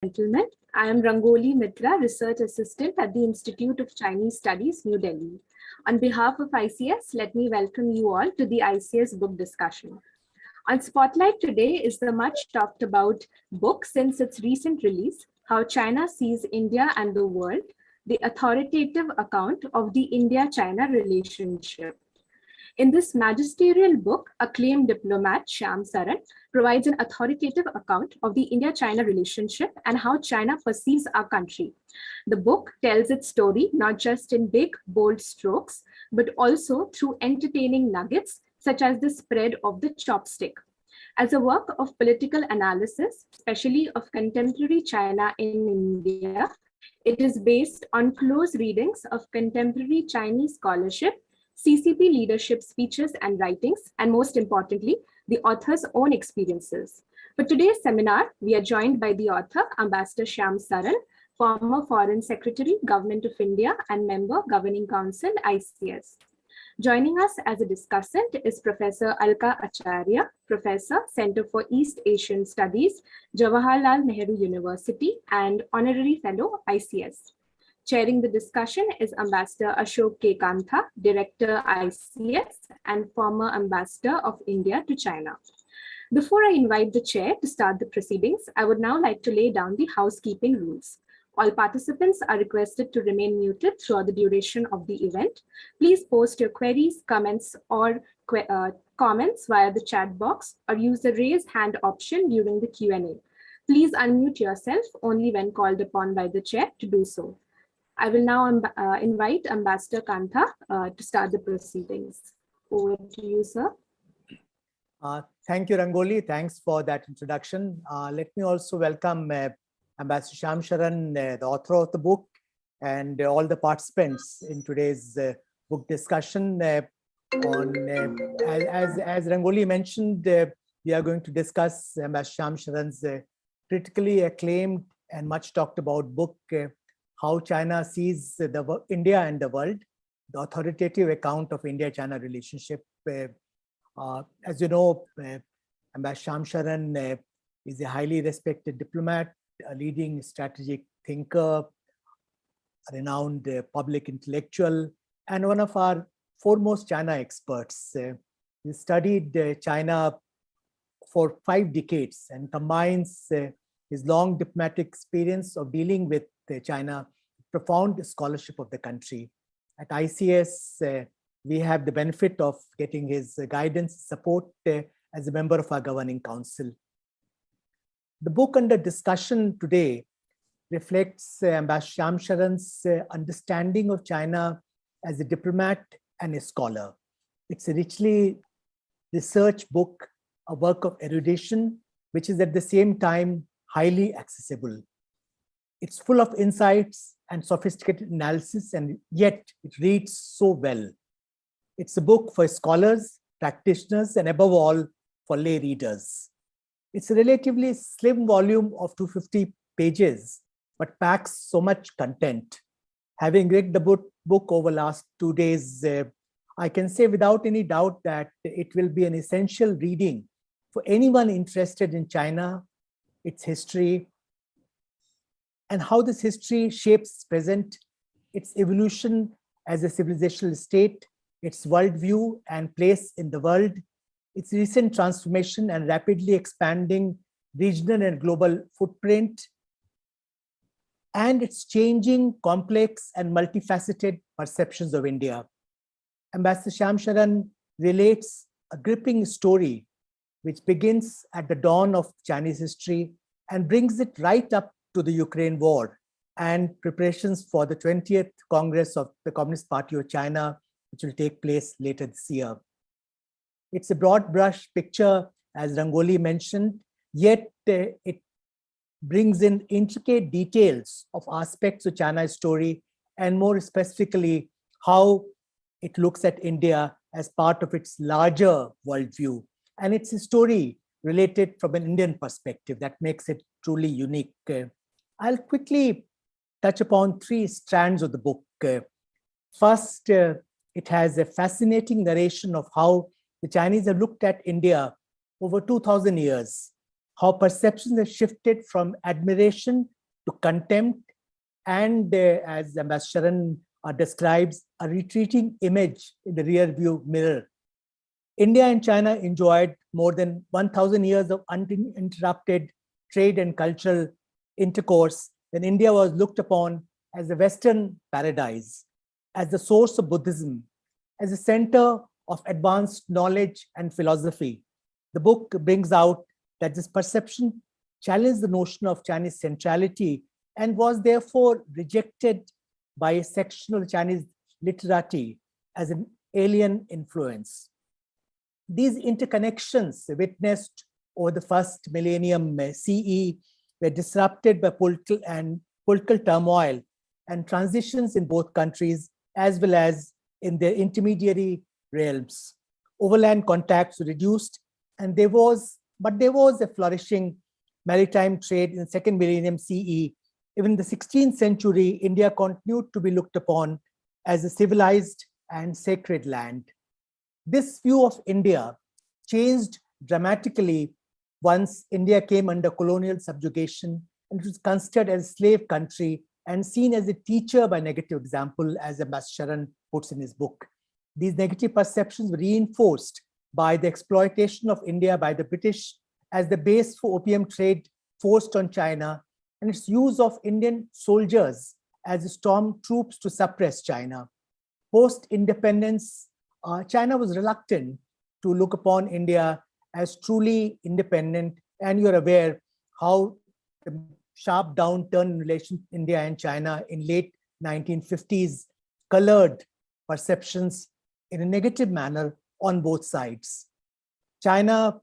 Gentlemen, I am Rangoli Mitra, Research Assistant at the Institute of Chinese Studies, New Delhi. On behalf of ICS, let me welcome you all to the ICS book discussion. On Spotlight today is the much talked about book since its recent release, How China Sees India and the World, the authoritative account of the India-China relationship. In this magisterial book, acclaimed diplomat Shyam Saran provides an authoritative account of the India-China relationship and how China perceives our country. The book tells its story not just in big, bold strokes, but also through entertaining nuggets, such as the spread of the chopstick. As a work of political analysis, especially of contemporary China in India, it is based on close readings of contemporary Chinese scholarship, CCP leadership speeches and writings, and most importantly, the author's own experiences. For today's seminar, we are joined by the author, Ambassador Shyam Saran, former Foreign Secretary, Government of India, and member, Governing Council, ICS. Joining us as a discussant is Professor Alka Acharya, Professor, Center for East Asian Studies, Jawaharlal Nehru University, and Honorary Fellow, ICS. Chairing the discussion is Ambassador Ashok K. Kantha, Director ICS and former Ambassador of India to China. Before I invite the chair to start the proceedings, I would now like to lay down the housekeeping rules. All participants are requested to remain muted throughout the duration of the event. Please post your queries, comments, or comments via the chat box or use the raise hand option during the Q&A. Please unmute yourself only when called upon by the chair to do so. I will now invite Ambassador Kantha to start the proceedings. Over to you, sir. Thank you, Rangoli. Thanks for that introduction. Let me also welcome Ambassador Shyam Saran, the author of the book, and all the participants in today's book discussion. As Rangoli mentioned, we are going to discuss Ambassador Shyam Saran's critically acclaimed and much talked about book, How China Sees India and the World, the authoritative account of India-China relationship. As you know, Ambassador Shyam Saran is a highly respected diplomat, a leading strategic thinker, a renowned public intellectual, and one of our foremost China experts. He studied China for 5 decades and combines his long diplomatic experience of dealing with China, profound scholarship of the country. At ICS, we have the benefit of getting his guidance, support as a member of our governing council. The book under discussion today reflects Ambassador Shyam Saran's understanding of China as a diplomat and a scholar. It's a richly researched book, a work of erudition, which is at the same time highly accessible. It's full of insights and sophisticated analysis, and yet it reads so well. It's a book for scholars, practitioners, and above all, for lay readers. It's a relatively slim volume of 250 pages, but packs so much content. Having read the book over the last 2 days, I can say without any doubt that it will be an essential reading for anyone interested in China, its history, and how this history shapes its present, its evolution as a civilizational state, its worldview and place in the world, its recent transformation and rapidly expanding regional and global footprint, and its changing, complex, and multifaceted perceptions of India. Ambassador Shyam Saran relates a gripping story which begins at the dawn of Chinese history and brings it right up to the Ukraine war and preparations for the 20th Congress of the Communist Party of China, which will take place later this year. It's a broad brush picture, as Rangoli mentioned, yet it brings in intricate details of aspects of China's story, and more specifically, how it looks at India as part of its larger worldview. And it's a story related from an Indian perspective that makes it truly unique. I'll quickly touch upon 3 strands of the book. First, it has a fascinating narration of how the Chinese have looked at India over 2000 years, how perceptions have shifted from admiration to contempt, and as Ambassador Sharan describes, a retreating image in the rear view mirror. India and China enjoyed more than 1,000 years of uninterrupted trade and cultural intercourse when India was looked upon as the Western paradise, as the source of Buddhism, as a center of advanced knowledge and philosophy. The book brings out that this perception challenged the notion of Chinese centrality and was therefore rejected by a section of the Chinese literati as an alien influence. These interconnections witnessed over the first millennium CE were disrupted by political turmoil and transitions in both countries, as well as in their intermediary realms. Overland contacts were reduced, and there was a flourishing maritime trade in the second millennium CE. Even in the 16th century, India continued to be looked upon as a civilized and sacred land. This view of India changed dramatically once India came under colonial subjugation and it was considered as a slave country and seen as a teacher by negative example, as Ambassador Sharan puts in his book. These negative perceptions were reinforced by the exploitation of India by the British as the base for opium trade forced on China, and its use of Indian soldiers as storm troops to suppress China. Post-independence, China was reluctant to look upon India as truly independent, and you're aware how the sharp downturn in relations India and China in late 1950s colored perceptions in a negative manner on both sides. China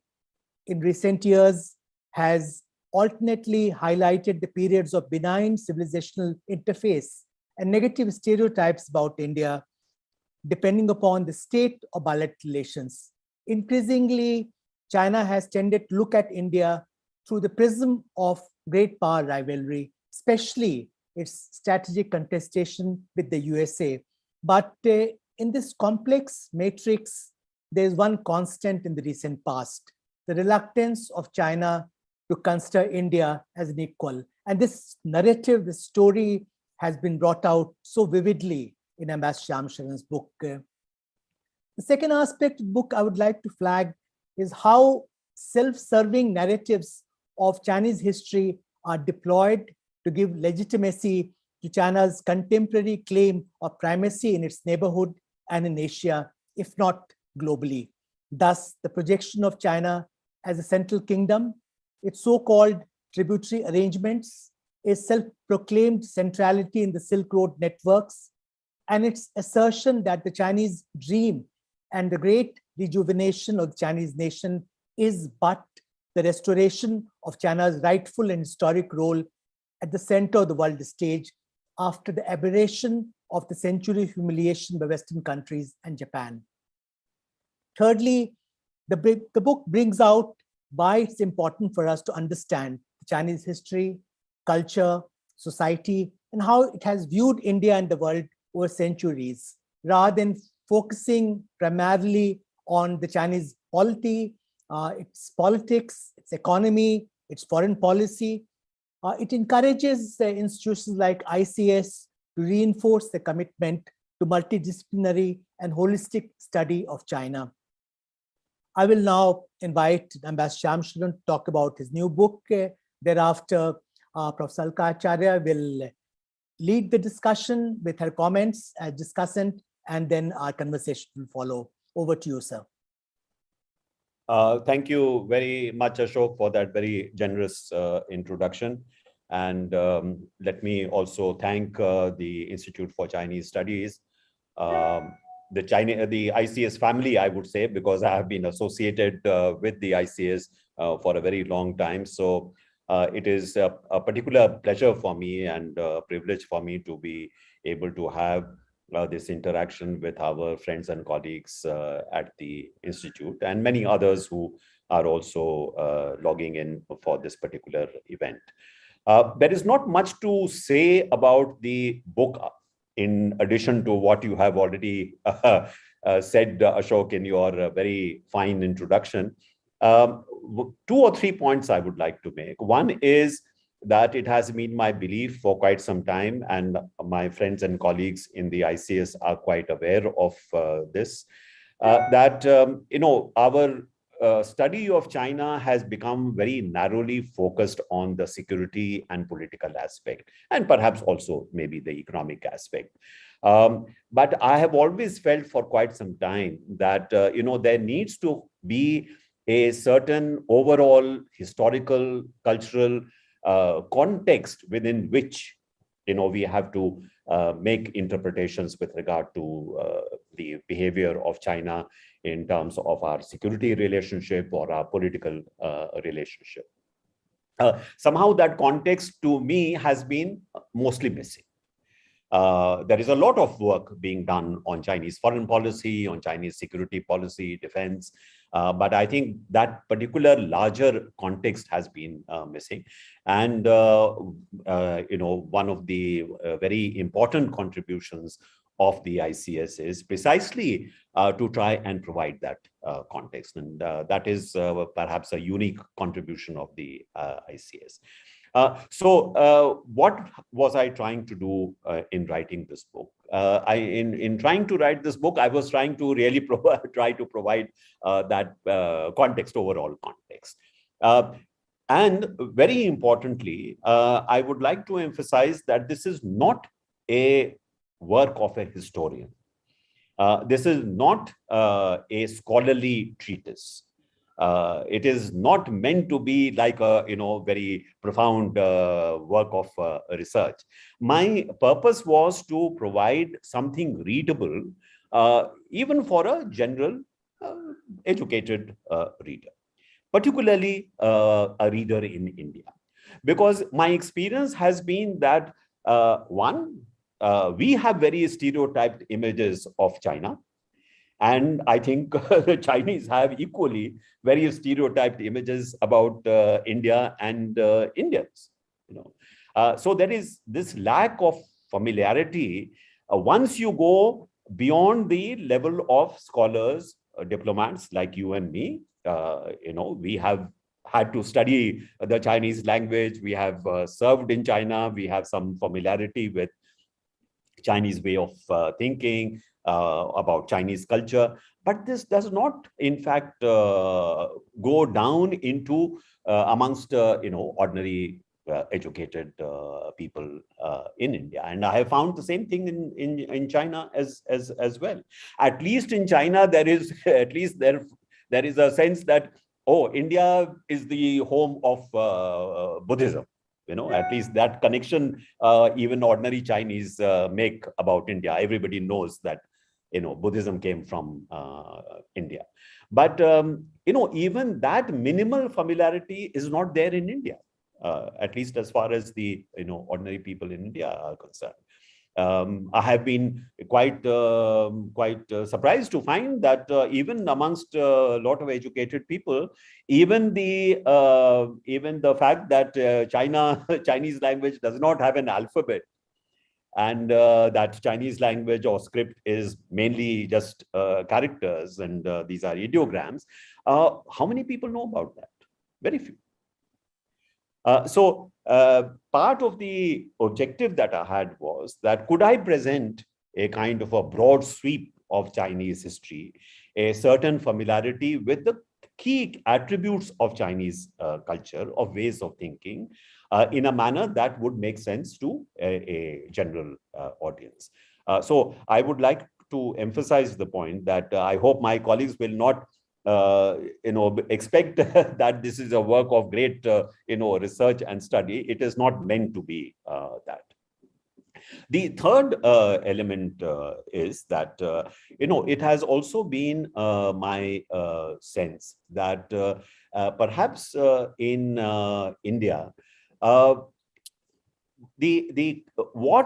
in recent years has alternately highlighted the periods of benign civilizational interface and negative stereotypes about India, depending upon the state of bilateral relations. Increasingly, China has tended to look at India through the prism of great power rivalry, especially its strategic contestation with the USA. But in this complex matrix, there is one constant in the recent past: the reluctance of China to consider India as an equal. And this narrative, this story has been brought out so vividly in Ambassador Shyam Sharan's book. The second aspect of the book I would like to flag is how self-serving narratives of Chinese history are deployed to give legitimacy to China's contemporary claim of primacy in its neighborhood and in Asia, if not globally. Thus, the projection of China as a central kingdom, its so-called tributary arrangements, its self-proclaimed centrality in the Silk Road networks, and its assertion that the Chinese dream and the great rejuvenation of the Chinese nation is but the restoration of China's rightful and historic role at the center of the world stage after the aberration of the century humiliation by Western countries and Japan. Thirdly, the book brings out why it's important for us to understand Chinese history, culture, society, and how it has viewed India and the world over centuries, rather than focusing primarily on the Chinese polity, its politics, its economy, its foreign policy. It encourages institutions like ICS to reinforce the commitment to multidisciplinary and holistic study of China. I will now invite Ambassador Shyam Sharan to talk about his new book. Thereafter, Professor Alka Acharya will lead the discussion with her comments as discussant, and then our conversation will follow. Over to you, sir. Thank you very much, Ashok, for that very generous introduction. And let me also thank the Institute for Chinese Studies, the ICS family, I would say, because I have been associated with the ICS for a very long time. So it is a particular pleasure for me and a privilege for me to be able to have this interaction with our friends and colleagues at the Institute and many others who are also logging in for this particular event. There is not much to say about the book in addition to what you have already said, Ashok, in your very fine introduction. Two or three points I would like to make. One is that it has been my belief for quite some time, and my friends and colleagues in the ICS are quite aware of this, that our study of China has become very narrowly focused on the security and political aspect, and perhaps also maybe the economic aspect. But I have always felt for quite some time that there needs to be a certain overall historical, cultural context within which we have to make interpretations with regard to the behavior of China in terms of our security relationship or our political relationship. Somehow that context to me has been mostly missing. There is a lot of work being done on Chinese foreign policy, on Chinese security policy, defense, but I think that particular larger context has been missing. And one of the very important contributions of the ICS is precisely to try and provide that context, and that is perhaps a unique contribution of the ICS. So what was I trying to do in writing this book? In trying to write this book, I was trying to really try to provide that context, overall context. And very importantly, I would like to emphasize that this is not a work of a historian. This is not a scholarly treatise. It is not meant to be like a very profound work of research. My purpose was to provide something readable, even for a general educated reader, particularly a reader in India, because my experience has been that we have very stereotyped images of China. And I think the Chinese have equally very stereotyped images about India and Indians. So there is this lack of familiarity. Once you go beyond the level of scholars, diplomats like you and me, we have had to study the Chinese language. We have served in China. We have some familiarity with Chinese way of thinking, about Chinese culture. But this does not, in fact, go down into amongst, ordinary educated people in India. And I have found the same thing in China as well. At least in China, there is a sense that, oh, India is the home of Buddhism. At least that connection even ordinary Chinese make about India. Everybody knows that, Buddhism came from India. But, even that minimal familiarity is not there in India, at least as far as the, ordinary people in India are concerned. I have been quite surprised to find that even amongst a lot of educated people, even the fact that Chinese language does not have an alphabet, and that Chinese language or script is mainly just characters, and these are ideograms. How many people know about that? Very few. So part of the objective that I had was that could I present a kind of a broad sweep of Chinese history, a certain familiarity with the key attributes of Chinese culture, of ways of thinking, in a manner that would make sense to a general audience. So I would like to emphasize the point that I hope my colleagues will not expect that this is a work of great, research and study. It is not meant to be that. The third element is that, it has also been my sense that perhaps in India, what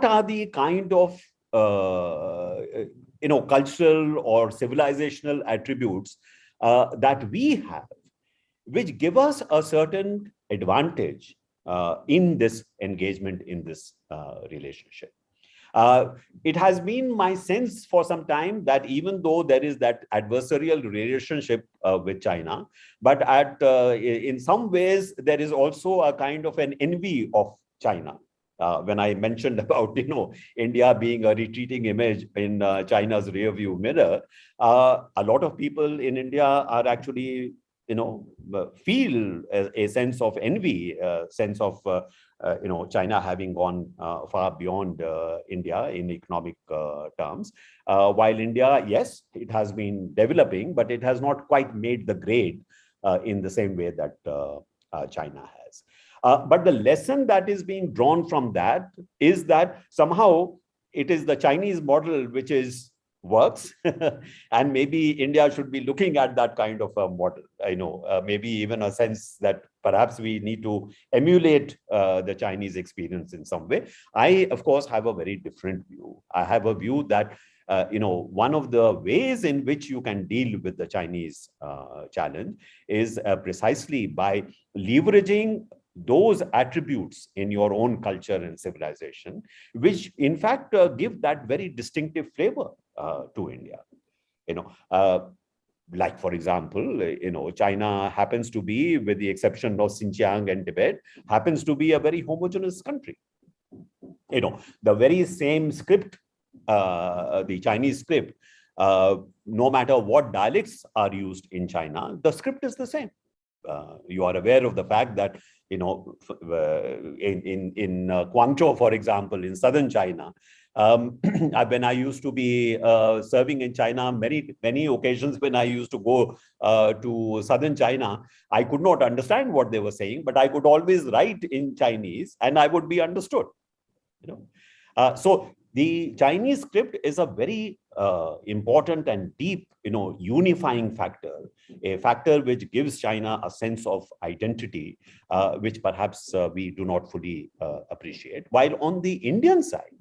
are the kind of cultural or civilizational attributes that we have, which give us a certain advantage in this engagement, in this relationship. It has been my sense for some time that even though there is that adversarial relationship with China, but in some ways there is also a kind of an envy of China. When I mentioned about India being a retreating image in China's rearview mirror, a lot of people in India are actually feel a sense of envy, sense of China having gone far beyond India in economic terms. While India, yes, it has been developing, but it has not quite made the grade in the same way that China has. But the lesson that is being drawn from that is that somehow it is the Chinese model which works, and maybe India should be looking at that kind of a model. I know, maybe even a sense that perhaps we need to emulate the Chinese experience in some way. I, of course, have a very different view. I have a view that one of the ways in which you can deal with the Chinese challenge is precisely by leveraging those attributes in your own culture and civilization, which in fact give that very distinctive flavor to India. Like, for example, China happens to be, with the exception of Xinjiang and Tibet, happens to be a very homogeneous country. The very same script, the Chinese script, no matter what dialects are used in China, the script is the same. You are aware of the fact that in Guangzhou, for example, in southern China, when I used to be serving in China, many occasions when I used to go to southern China, I could not understand what they were saying, but I could always write in Chinese and I would be understood. So the Chinese script is a very important and deep, unifying factor, a factor which gives China a sense of identity, which perhaps we do not fully appreciate. While on the Indian side,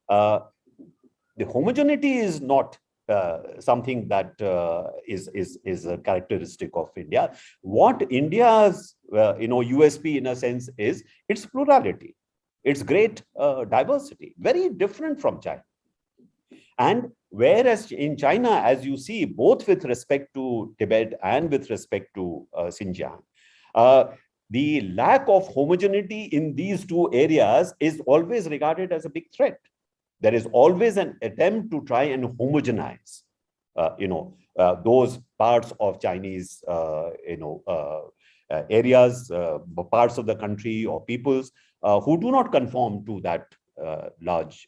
the homogeneity is not something that is a characteristic of India. What India's USP in a sense is its plurality, its great diversity, very different from China. And whereas in China, as you see, both with respect to Tibet and with respect to Xinjiang, the lack of homogeneity in these two areas is always regarded as a big threat. There is always an attempt to try and homogenize, those parts of Chinese, areas, parts of the country or peoples who do not conform to that large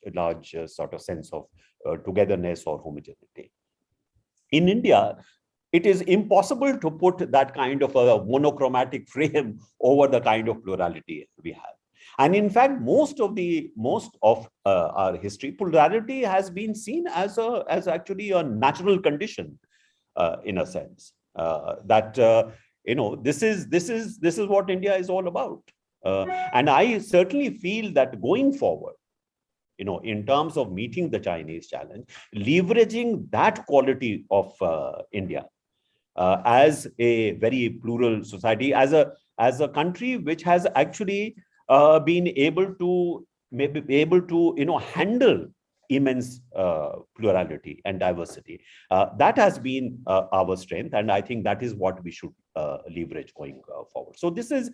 sort of sense of togetherness or homogeneity. In India, it is impossible to put that kind of a monochromatic frame over the kind of plurality we have. And in fact, most of our history, plurality has been seen as actually a natural condition, in a sense. This is what India is all about. And I certainly feel that going forward, in terms of meeting the Chinese challenge, leveraging that quality of India as a very plural society, as a country which has actually been able to handle immense plurality and diversity. That has been our strength, and I think that is what we should leverage going forward. So this is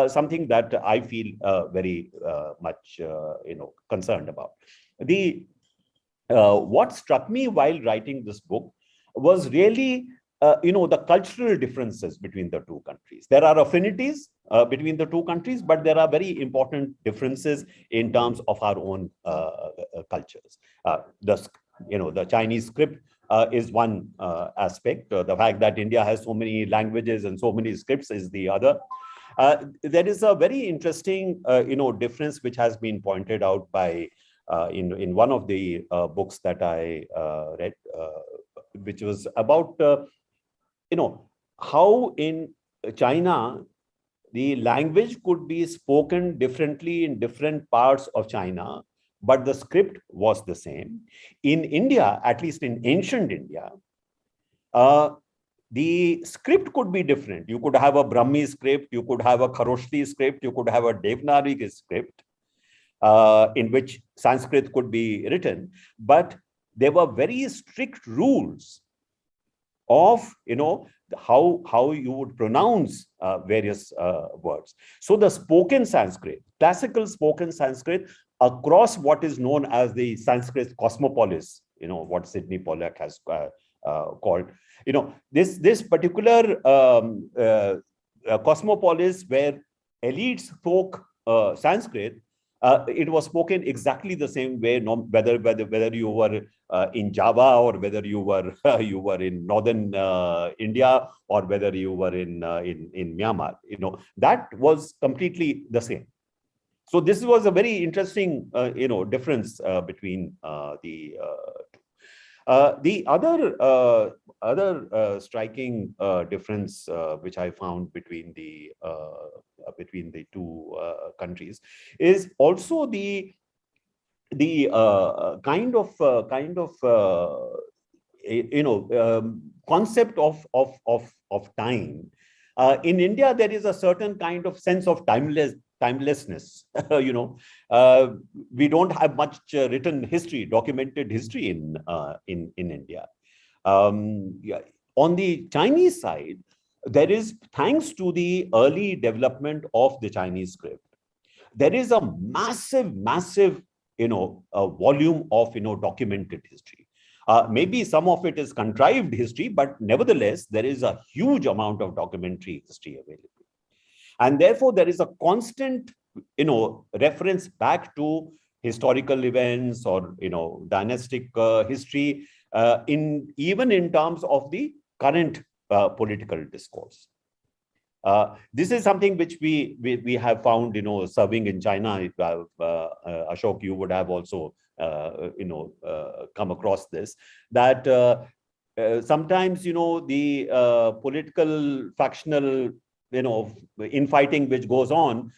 something that I feel very much concerned about. What struck me while writing this book was really the cultural differences between the two countries. There are affinities between the two countries, but there are very important differences in terms of our own cultures. The Chinese script is one aspect. The fact that India has so many languages and so many scripts is the other. There is a very interesting, difference which has been pointed out by in one of the books that I read, which was about how in China the language could be spoken differently in different parts of China, but the script was the same. In India, at least in ancient India, the script could be different. You could have a Brahmi script, you could have a Kharoshthi script, you could have a Devanagari script. in which Sanskrit could be written, but there were very strict rules of, how you would pronounce various words. So the spoken Sanskrit, classical spoken Sanskrit, across what is known as the Sanskrit cosmopolis, what Sidney Pollack has called, this particular cosmopolis where elites spoke Sanskrit, it was spoken exactly the same way, whether you were in Java, or whether you were in northern India, or whether you were in Myanmar. That was completely the same. So this was a very interesting difference between the two. The other striking difference which I found between the two countries is also the kind of concept of time. In India, there is a certain kind of sense of timelessness. We don't have much written history, documented history in India. Yeah. On the Chinese side, there is, thanks to the early development of the Chinese script, there is a massive volume of documented history. Maybe some of it is contrived history, but nevertheless, there is a huge amount of documentary history available. And therefore, there is a constant, reference back to historical events or, dynastic history, even in terms of the current political discourse. This is something which we have found, serving in China. Ashok, you would have also, come across this, that sometimes, the political factional, infighting which goes on,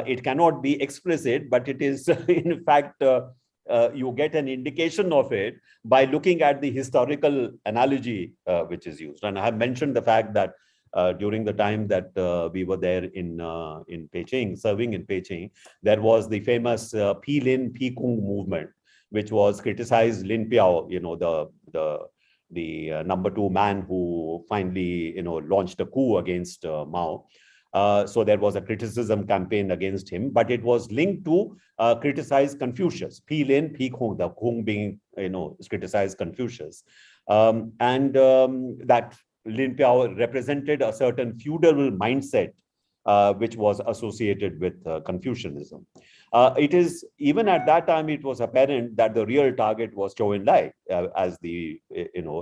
it cannot be explicit, but it is in fact, you get an indication of it by looking at the historical analogy which is used. And I have mentioned the fact that during the time that we were there in Beijing, serving in Beijing, there was the famous Pi Lin Pi Kung movement, which was criticized Lin Piao, the number 2 man who finally, launched a coup against Mao. So there was a criticism campaign against him, but it was linked to criticize Confucius. Pi Lin, Pi Kung, the Kung being, criticize Confucius. That Lin Piao represented a certain feudal mindset, which was associated with Confucianism. It is, even at that time, it was apparent that the real target was Zhou Enlai as the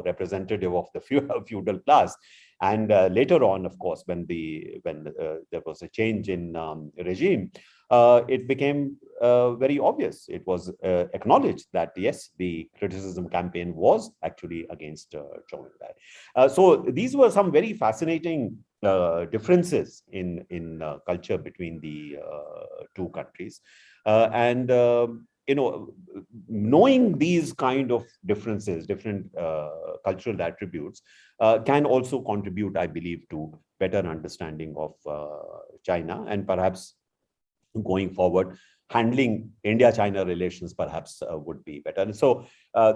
representative of the feudal class. And later on, of course, when there was a change in regime, it became very obvious. It was acknowledged that yes, the criticism campaign was actually against Zhou Enlai. So these were some very fascinating differences in culture between the two countries, and knowing these kind of differences, different cultural attributes, can also contribute, I believe, to better understanding of China, and perhaps going forward, handling India-China relations perhaps would be better. And so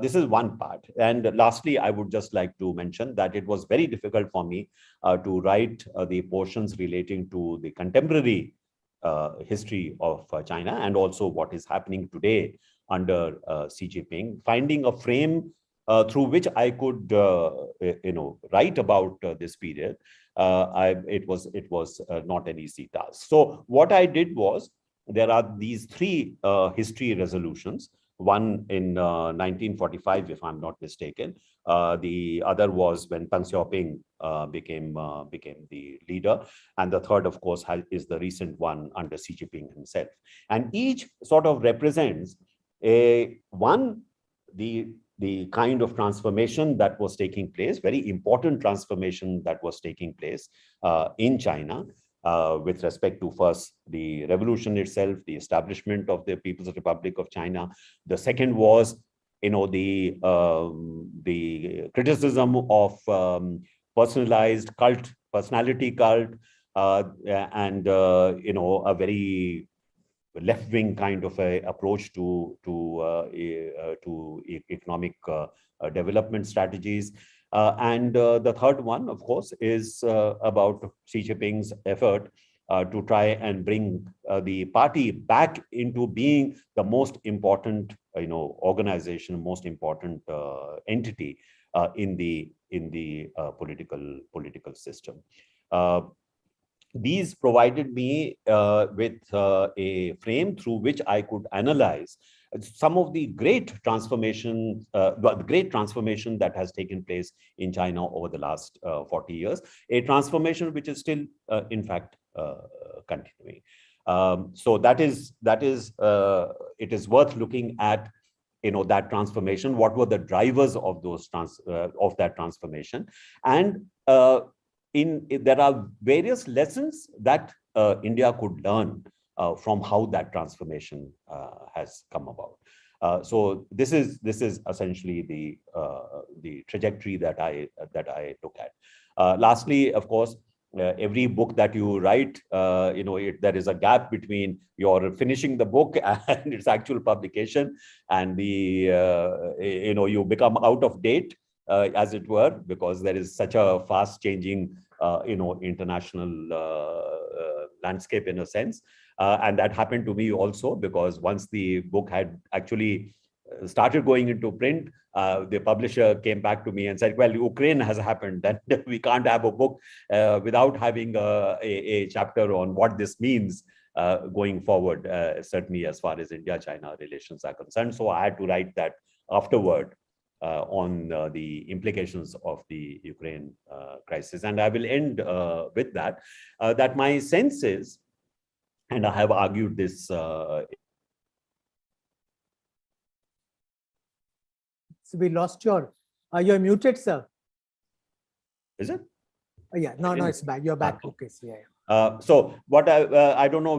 this is one part. And lastly, I would just like to mention that it was very difficult for me to write the portions relating to the contemporary history of China, and also what is happening today under Xi Jinping, finding a frame through which I could, write about this period. It was not an easy task. So what I did was, there are these 3 history resolutions. One in 1945, if I'm not mistaken. The other was when Deng Xiaoping became the leader, and the third, of course, is the recent one under Xi Jinping himself. And each sort of represents the kind of transformation that was taking place, very important transformation that was taking place in China, with respect to first the revolution itself, the establishment of the People's Republic of China. The second was, the criticism of personalized cult, personality cult, and a very left-wing kind of a approach to economic development strategies. And the third one, of course, is about Xi Jinping's effort to try and bring the party back into being the most important, organization, most important entity in the political system. These provided me with a frame through which I could analyze some of the great transformation that has taken place in China over the last 40 years, a transformation which is still, in fact, continuing. So it is worth looking at, that transformation. What were the drivers of that transformation, and there are various lessons that India could learn from how that transformation has come about. So this is essentially the trajectory that I look at. Lastly, of course, every book that you write, there is a gap between your finishing the book and its actual publication, and you become out of date, as it were, because there is such a fast changing, international landscape in a sense. And that happened to me also, because once the book had actually started going into print, the publisher came back to me and said, well, Ukraine has happened, that we can't have a book without having a chapter on what this means going forward, certainly as far as India-China relations are concerned. So I had to write that afterward on the implications of the Ukraine crisis. And I will end with that, that my sense is, and I have argued this. So we lost you're muted, sir. Is it? Yeah, no, it's back. You're back. Okay, so yeah. So what I don't know,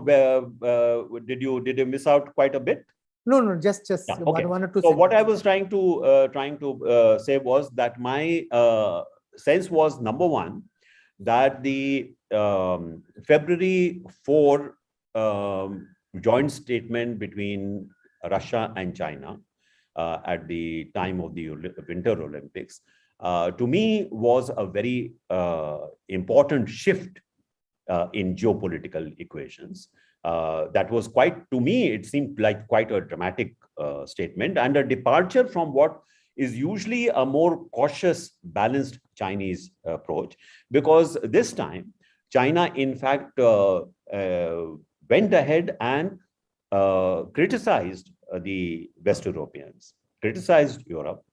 did you miss out quite a bit? No, just yeah, okay. one or two. So what I was trying to say was that my sense was, number one, that the February 4 joint statement between Russia and China at the time of the Winter Olympics, to me was a very important shift in geopolitical equations. That was to me, it seemed like quite a dramatic statement, and a departure from what is usually a more cautious, balanced Chinese approach, because this time China, in fact, went ahead and criticized the West Europeans, criticized Europe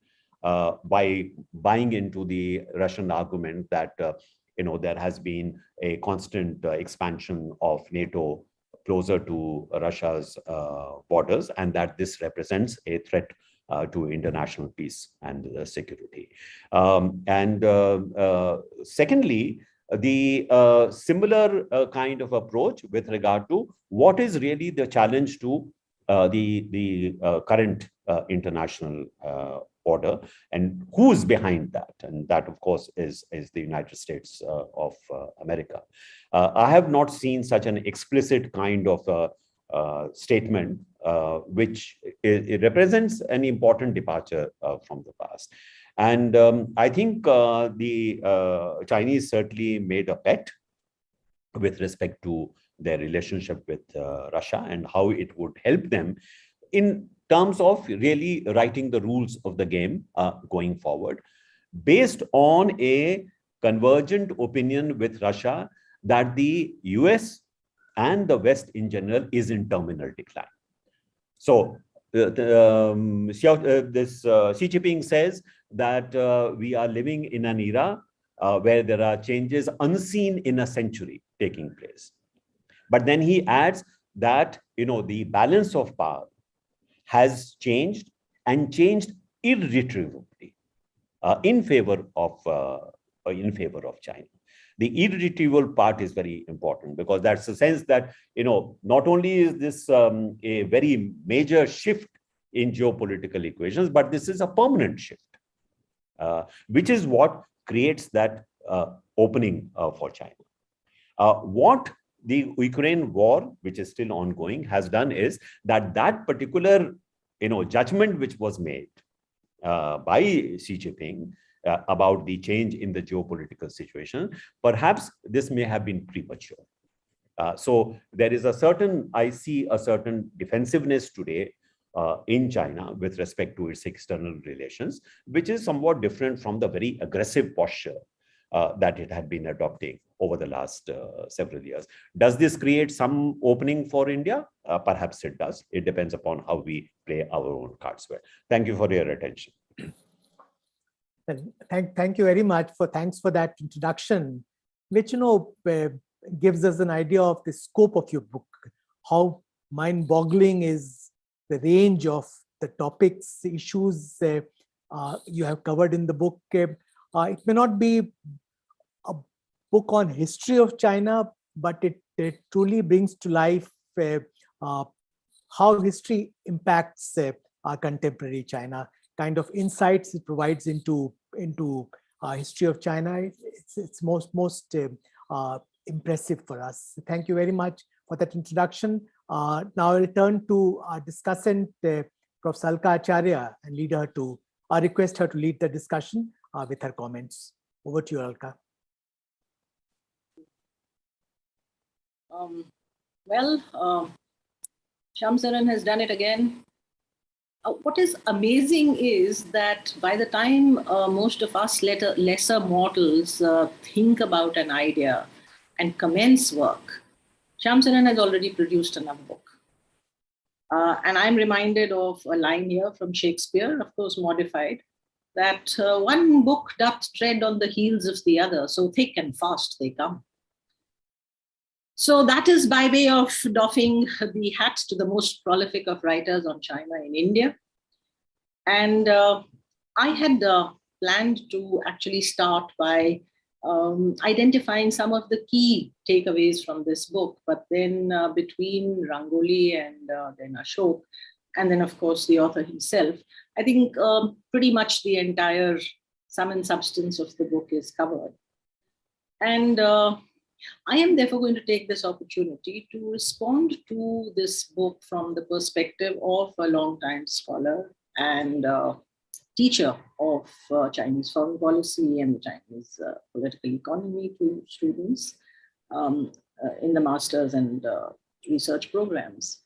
by buying into the Russian argument that there has been a constant expansion of NATO closer to Russia's borders, and that this represents a threat to international peace and security. Secondly, the similar kind of approach with regard to what is really the challenge to the current international order, and who's behind that, and that of course is the United States of America. I have not seen such an explicit kind of statement which it represents an important departure from the past. And I think the Chinese certainly made a bet with respect to their relationship with Russia and how it would help them in terms of really writing the rules of the game going forward, based on a convergent opinion with Russia that the US and the West in general is in terminal decline. So Xi Jinping says that we are living in an era where there are changes unseen in a century taking place. But then he adds that, the balance of power has changed, and changed irretrievably in favor of China. The irretrievable part is very important, because that's the sense that, not only is this a very major shift in geopolitical equations, but this is a permanent shift, which is what creates that opening for China. What the Ukraine war, which is still ongoing, has done is that that particular judgment which was made by Xi Jinping about the change in the geopolitical situation, perhaps this may have been premature. So there is I see a certain defensiveness today in China with respect to its external relations, which is somewhat different from the very aggressive posture that it had been adopting over the last several years. Does this create some opening for India? Perhaps it does. It depends upon how we play our own cards well. Thank you for your attention. Thank you very much. Thanks for that introduction, which gives us an idea of the scope of your book, how mind-boggling is the range of the topics, issues you have covered in the book. It may not be a book on history of China, but it truly brings to life how history impacts our contemporary China, kind of insights it provides into history of China. It's most impressive for us. Thank you very much for that introduction. Now I'll return to our discussant, Professor Alka Acharya, and request her to lead the discussion with her comments. Over to you, Alka. Shamsaran has done it again. What is amazing is that by the time most of us lesser mortals think about an idea and commence work, Shamsaran has already produced another book. And I'm reminded of a line here from Shakespeare, of course modified, that one book doth tread on the heels of the other, so thick and fast they come. So that is by way of doffing the hat to the most prolific of writers on China in India. And I had planned to actually start by identifying some of the key takeaways from this book, but then between Rangoli and then Ashok, and then of course the author himself, I think pretty much the entire sum and substance of the book is covered. And I am therefore going to take this opportunity to respond to this book from the perspective of a longtime scholar and teacher of Chinese foreign policy and Chinese political economy to students in the master's and research programs.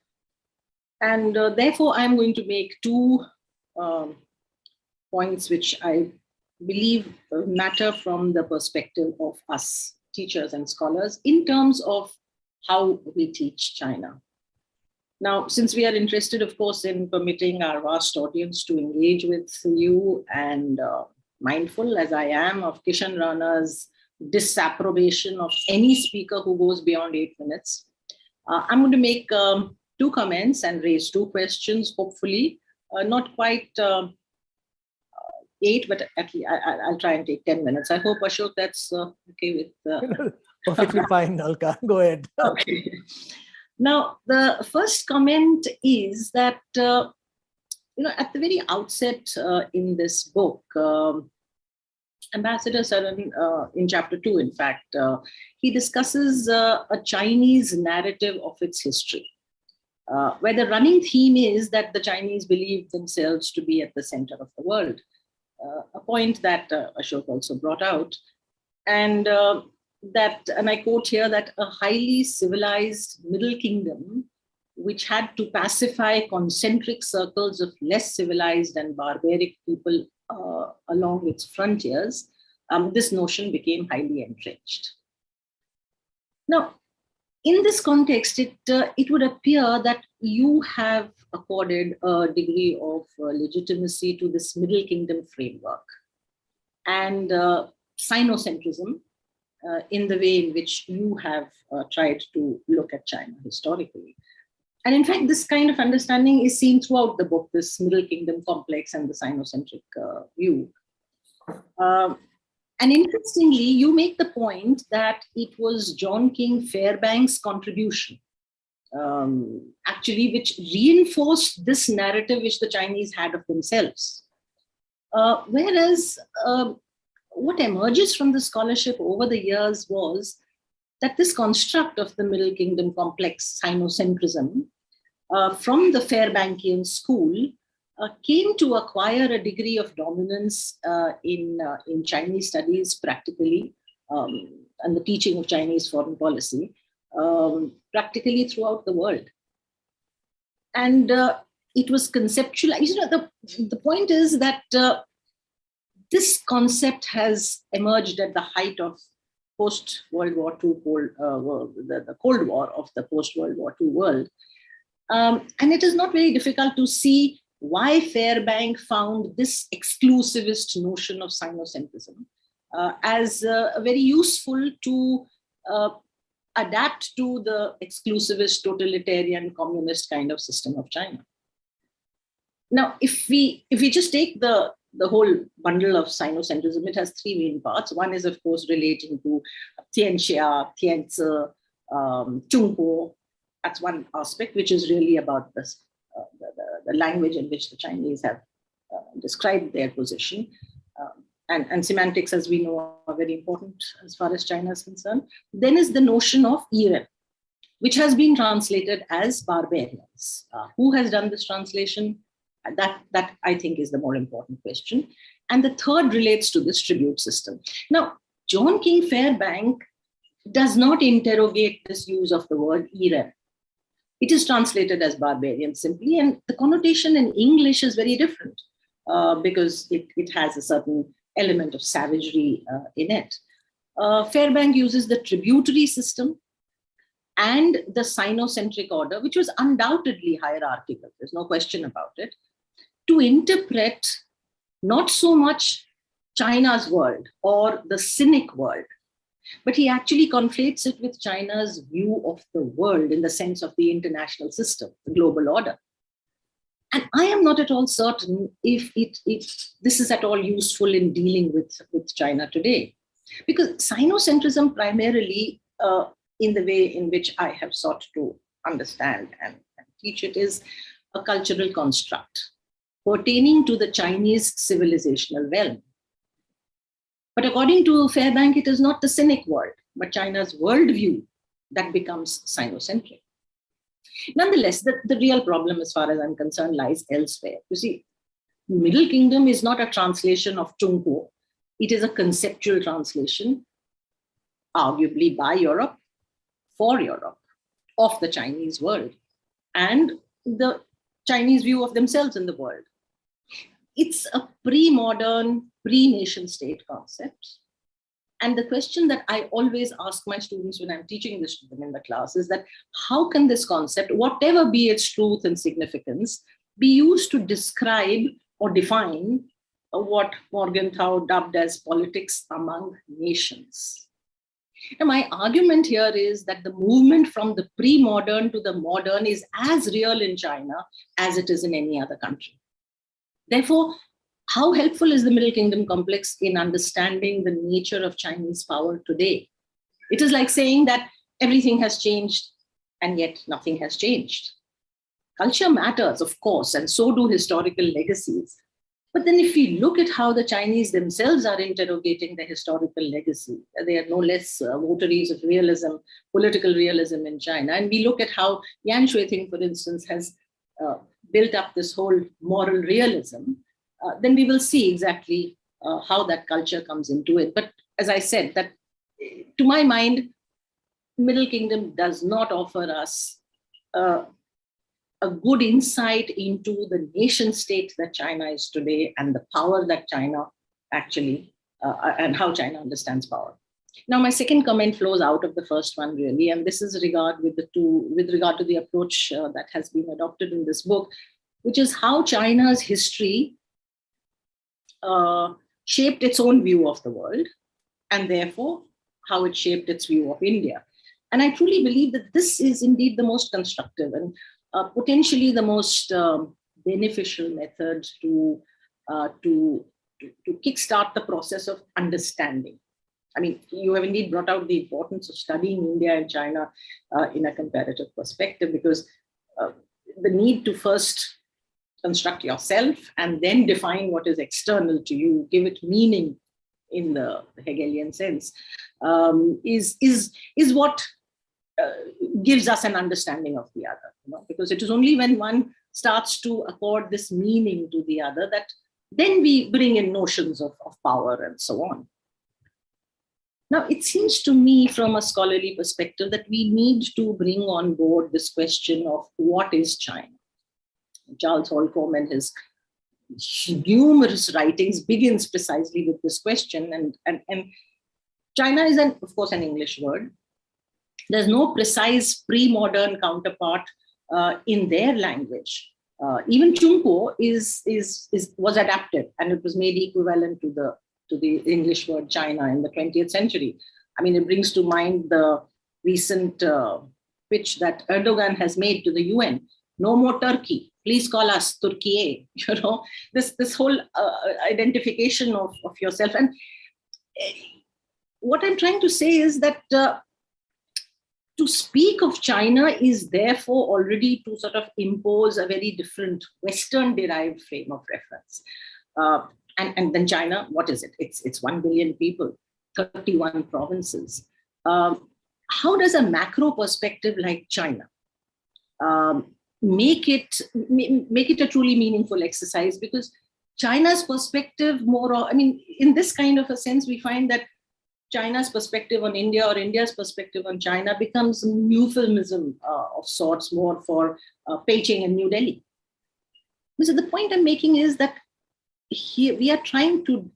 And therefore, I'm going to make two points which I believe matter from the perspective of us teachers and scholars in terms of how we teach China. Now, since we are interested, of course, in permitting our vast audience to engage with you, and mindful as I am of Kishan Rana's disapprobation of any speaker who goes beyond 8 minutes, I'm going to make two comments and raise two questions, hopefully, not quite 8, but at least I'll try and take 10 minutes. I hope, Ashok, that's okay with... Perfectly fine, Alka. Go ahead. Okay. Now, the first comment is that, at the very outset in this book, Ambassador Saran, in chapter 2, in fact, he discusses a Chinese narrative of its history, where the running theme is that the Chinese believe themselves to be at the center of the world, a point that Ashok also brought out. And and I quote here, that a highly civilized Middle Kingdom, which had to pacify concentric circles of less civilized and barbaric people along its frontiers, this notion became highly entrenched. Now, in this context, it would appear that you have accorded a degree of legitimacy to this Middle Kingdom framework and Sinocentrism, in the way in which you have tried to look at China historically. And in fact, this kind of understanding is seen throughout the book, this Middle Kingdom complex and the Sinocentric view. And interestingly, you make the point that it was John King Fairbank's contribution, actually, which reinforced this narrative which the Chinese had of themselves. Whereas what emerges from the scholarship over the years was that this construct of the Middle Kingdom complex, Sinocentrism, from the Fairbankian school, came to acquire a degree of dominance in Chinese studies practically, and the teaching of Chinese foreign policy practically throughout the world. And it was conceptualized. The point is that this concept has emerged at the height of post-World War II, the Cold War of the post-World War II world. And it is not very difficult to see why Fairbank found this exclusivist notion of Sinocentrism as very useful to adapt to the exclusivist, totalitarian, communist kind of system of China. Now, if we just take the whole bundle of Sinocentrism, it has three main parts. One is, of course, relating to Tianxia, Tianzi, Zhongguo. That's one aspect, which is really about this, the language in which the Chinese have described their position. And semantics, as we know, are very important as far as China is concerned. Then is the notion of Yiren, which has been translated as barbarians. Who has done this translation? That I think is the more important question. And the third relates to this tribute system. Now, John King Fairbank does not interrogate this use of the word Yiren. It is translated as barbarian simply, and the connotation in English is very different because it has a certain element of savagery in it. Fairbank uses the tributary system and the Sinocentric order, which was undoubtedly hierarchical, there's no question about it, to interpret not so much China's world or the Sinic world, but he actually conflates it with China's view of the world in the sense of the international system, the global order. And I am not at all certain if this is at all useful in dealing with China today. Because Sinocentrism primarily, in the way in which I have sought to understand and teach it, is a cultural construct pertaining to the Chinese civilizational realm. But according to Fairbank, it is not the Sinic world, but China's worldview that becomes Sinocentric. Nonetheless, the real problem, as far as I'm concerned, lies elsewhere. You see, Middle Kingdom is not a translation of Zhongguo. It is a conceptual translation, arguably by Europe, for Europe, of the Chinese world and the Chinese view of themselves in the world. It's a pre-modern, pre-nation state concept. And the question that I always ask my students when I'm teaching this to them in the class is that how can this concept, whatever be its truth and significance, be used to describe or define what Morgenthau dubbed as politics among nations? And my argument here is that the movement from the pre-modern to the modern is as real in China as it is in any other country. Therefore, how helpful is the Middle Kingdom complex in understanding the nature of Chinese power today? It is like saying that everything has changed and yet nothing has changed. Culture matters, of course, and so do historical legacies. But then if we look at how the Chinese themselves are interrogating the historical legacy, they are no less votaries of realism, political realism in China. And we look at how Yan Shuiting, for instance, has built up this whole moral realism, then we will see exactly how that culture comes into it. But as I said, that to my mind, Middle Kingdom does not offer us a good insight into the nation state that China is today and the power that China actually, and how China understands power. Now, my second comment flows out of the first one, really, and this is with regard to the approach that has been adopted in this book, which is how China's history shaped its own view of the world, and therefore how it shaped its view of India. And I truly believe that this is indeed the most constructive and potentially the most beneficial method to kickstart the process of understanding. I mean, you have indeed brought out the importance of studying India and China in a comparative perspective, because the need to first construct yourself and then define what is external to you, give it meaning in the Hegelian sense, is what gives us an understanding of the other. Because it is only when one starts to accord this meaning to the other that then we bring in notions of power and so on. Now, it seems to me from a scholarly perspective that we need to bring on board this question of what is China. Charles Holcomb and his numerous writings begins precisely with this question. And China is, of course, an English word. There's no precise pre-modern counterpart in their language. Even Chungpo was adapted, and it was made equivalent to the English word China in the 20th century. I mean, it brings to mind the recent pitch that Erdogan has made to the UN. No more Turkey. Please call us Turkiye. This whole identification of yourself. And what I'm trying to say is that to speak of China is therefore already to sort of impose a very different Western-derived frame of reference. And then China, what is it? It's 1 billion people, 31 provinces. How does a macro perspective like China make it a truly meaningful exercise? Because China's perspective in this kind of a sense, we find that China's perspective on India or India's perspective on China becomes a euphemism of sorts, more for Beijing and New Delhi. So the point I'm making is that here we are trying to,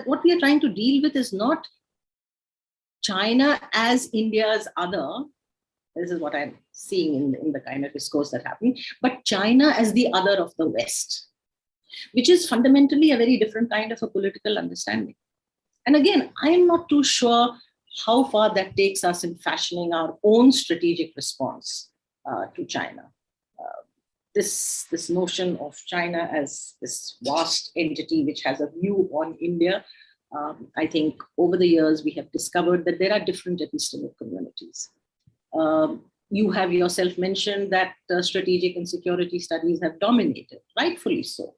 what we are trying to deal with is not China as India's other. This is what I'm seeing in the kind of discourse that's happening, but China as the other of the West, which is fundamentally a very different kind of a political understanding. And again, I'm not too sure how far that takes us in fashioning our own strategic response to China. This notion of China as this vast entity which has a view on India, I think over the years we have discovered that there are different epistemic communities. You have yourself mentioned that strategic and security studies have dominated, rightfully so.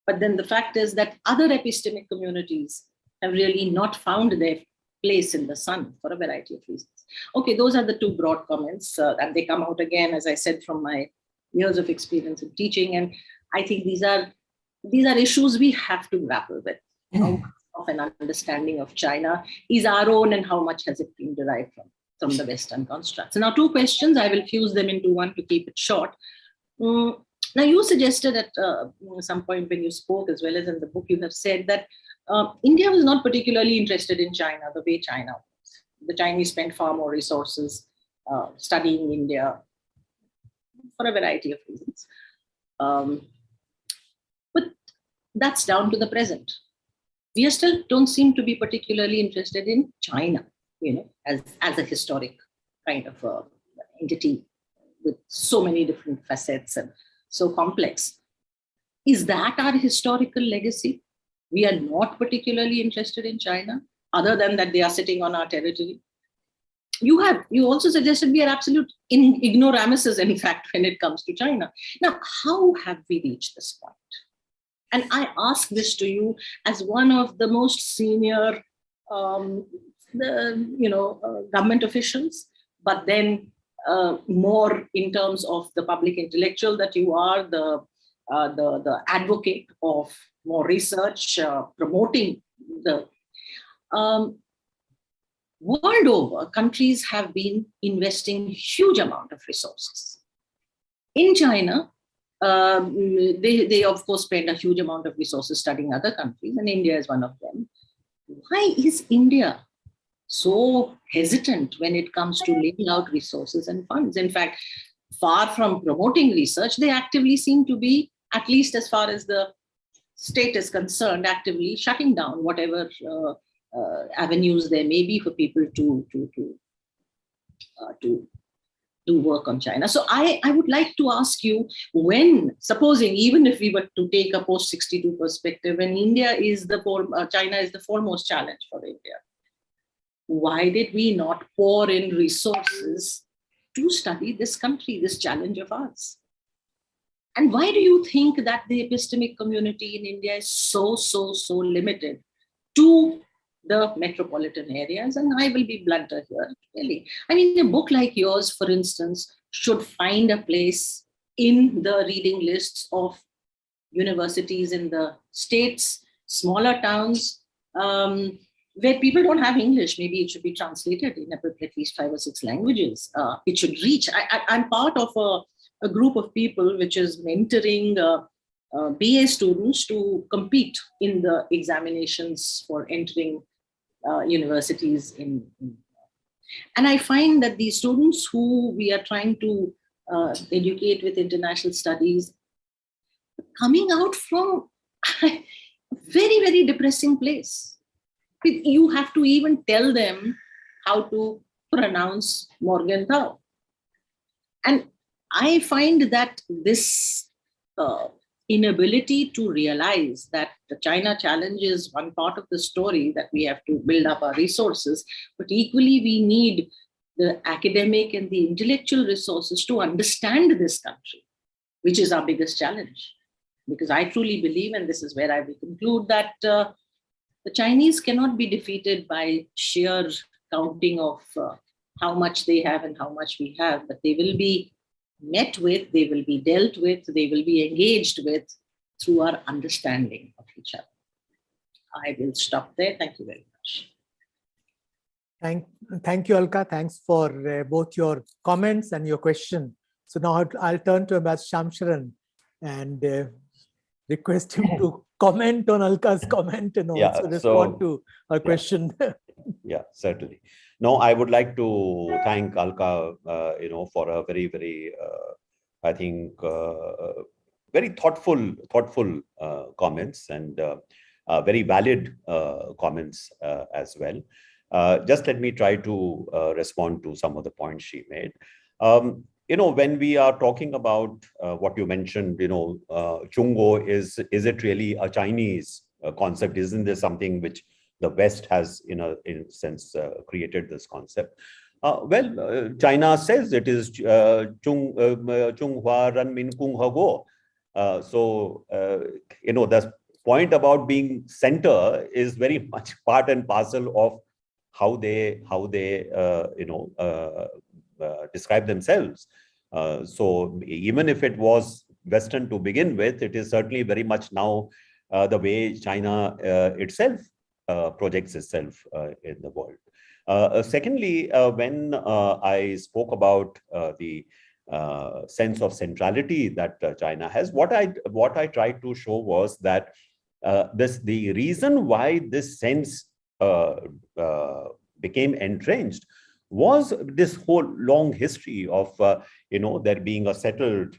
But then the fact is that other epistemic communities have really not found their place in the sun for a variety of reasons. Okay, those are the two broad comments, and they come out again, as I said, from my years of experience in teaching. And I think these are issues we have to grapple with. How much of an understanding of China is our own, and how much has it been derived from the Western constructs? Now, two questions, I will fuse them into one to keep it short. Now, you suggested at some point when you spoke, as well as in the book, you have said that India was not particularly interested in China the way China was. The Chinese spent far more resources studying India for a variety of reasons. But that's down to the present. We still don't seem to be particularly interested in China, as a historic kind of entity with so many different facets and so complex. Is that our historical legacy? We are not particularly interested in China, other than that they are sitting on our territory. You also suggested we are absolute ignoramuses, in fact, when it comes to China. Now, how have we reached this point? And I ask this to you as one of the most senior, government officials, but then more in terms of the public intellectual that you are, the advocate of more research, promoting the world over, countries have been investing huge amount of resources. In China, they of course spend a huge amount of resources studying other countries, and India is one of them. Why is India so hesitant when it comes to laying out resources and funds? In fact, far from promoting research, they actively seem to be, at least as far as the state is concerned, actively shutting down whatever avenues there may be for people to do work on China. So I would like to ask you, when, supposing, even if we were to take a post-62 perspective, when China is the foremost challenge for India, why did we not pour in resources to study this country, this challenge of ours? And why do you think that the epistemic community in India is so limited to the metropolitan areas. And I will be blunter here, really. I mean, a book like yours, for instance, should find a place in the reading lists of universities in the states, smaller towns, where people don't have English. Maybe it should be translated in at least 5 or 6 languages. It should reach. I'm part of a group of people which is mentoring BA students to compete in the examinations for entering universities and I find that these students who we are trying to educate with international studies coming out from a very, very depressing place. You have to even tell them how to pronounce Morgenthau. And I find that this inability to realize that the China challenge is one part of the story, that we have to build up our resources, but equally we need the academic and the intellectual resources to understand this country, which is our biggest challenge. Because I truly believe, and this is where I will conclude, that the Chinese cannot be defeated by sheer counting of how much they have and how much we have, but they will be met with, they will be dealt with, they will be engaged with through our understanding of each other. I will stop there. Thank you very much. Thank you, Alka. Thanks for both your comments and your question. So now I'll turn to Ambassador Shyamcharan and request him to comment on Alka's comment and also respond to her question. Yeah, certainly. No, I would like to thank Alka, for a very, very, I think, very thoughtful comments and very valid comments as well. Just let me try to respond to some of the points she made. When we are talking about what you mentioned, Chungo, is it really a Chinese concept? Isn't this something which the West has, in a sense, created this concept? China says it is Chung Hua Ran Min Kung Hago. So, the point about being center is very much part and parcel of how they describe themselves. So even if it was Western to begin with, it is certainly very much now the way China itself projects itself in the world. Secondly, when I spoke about the sense of centrality that China has, what I tried to show was that the reason why this sense became entrenched was this whole long history of there being a settled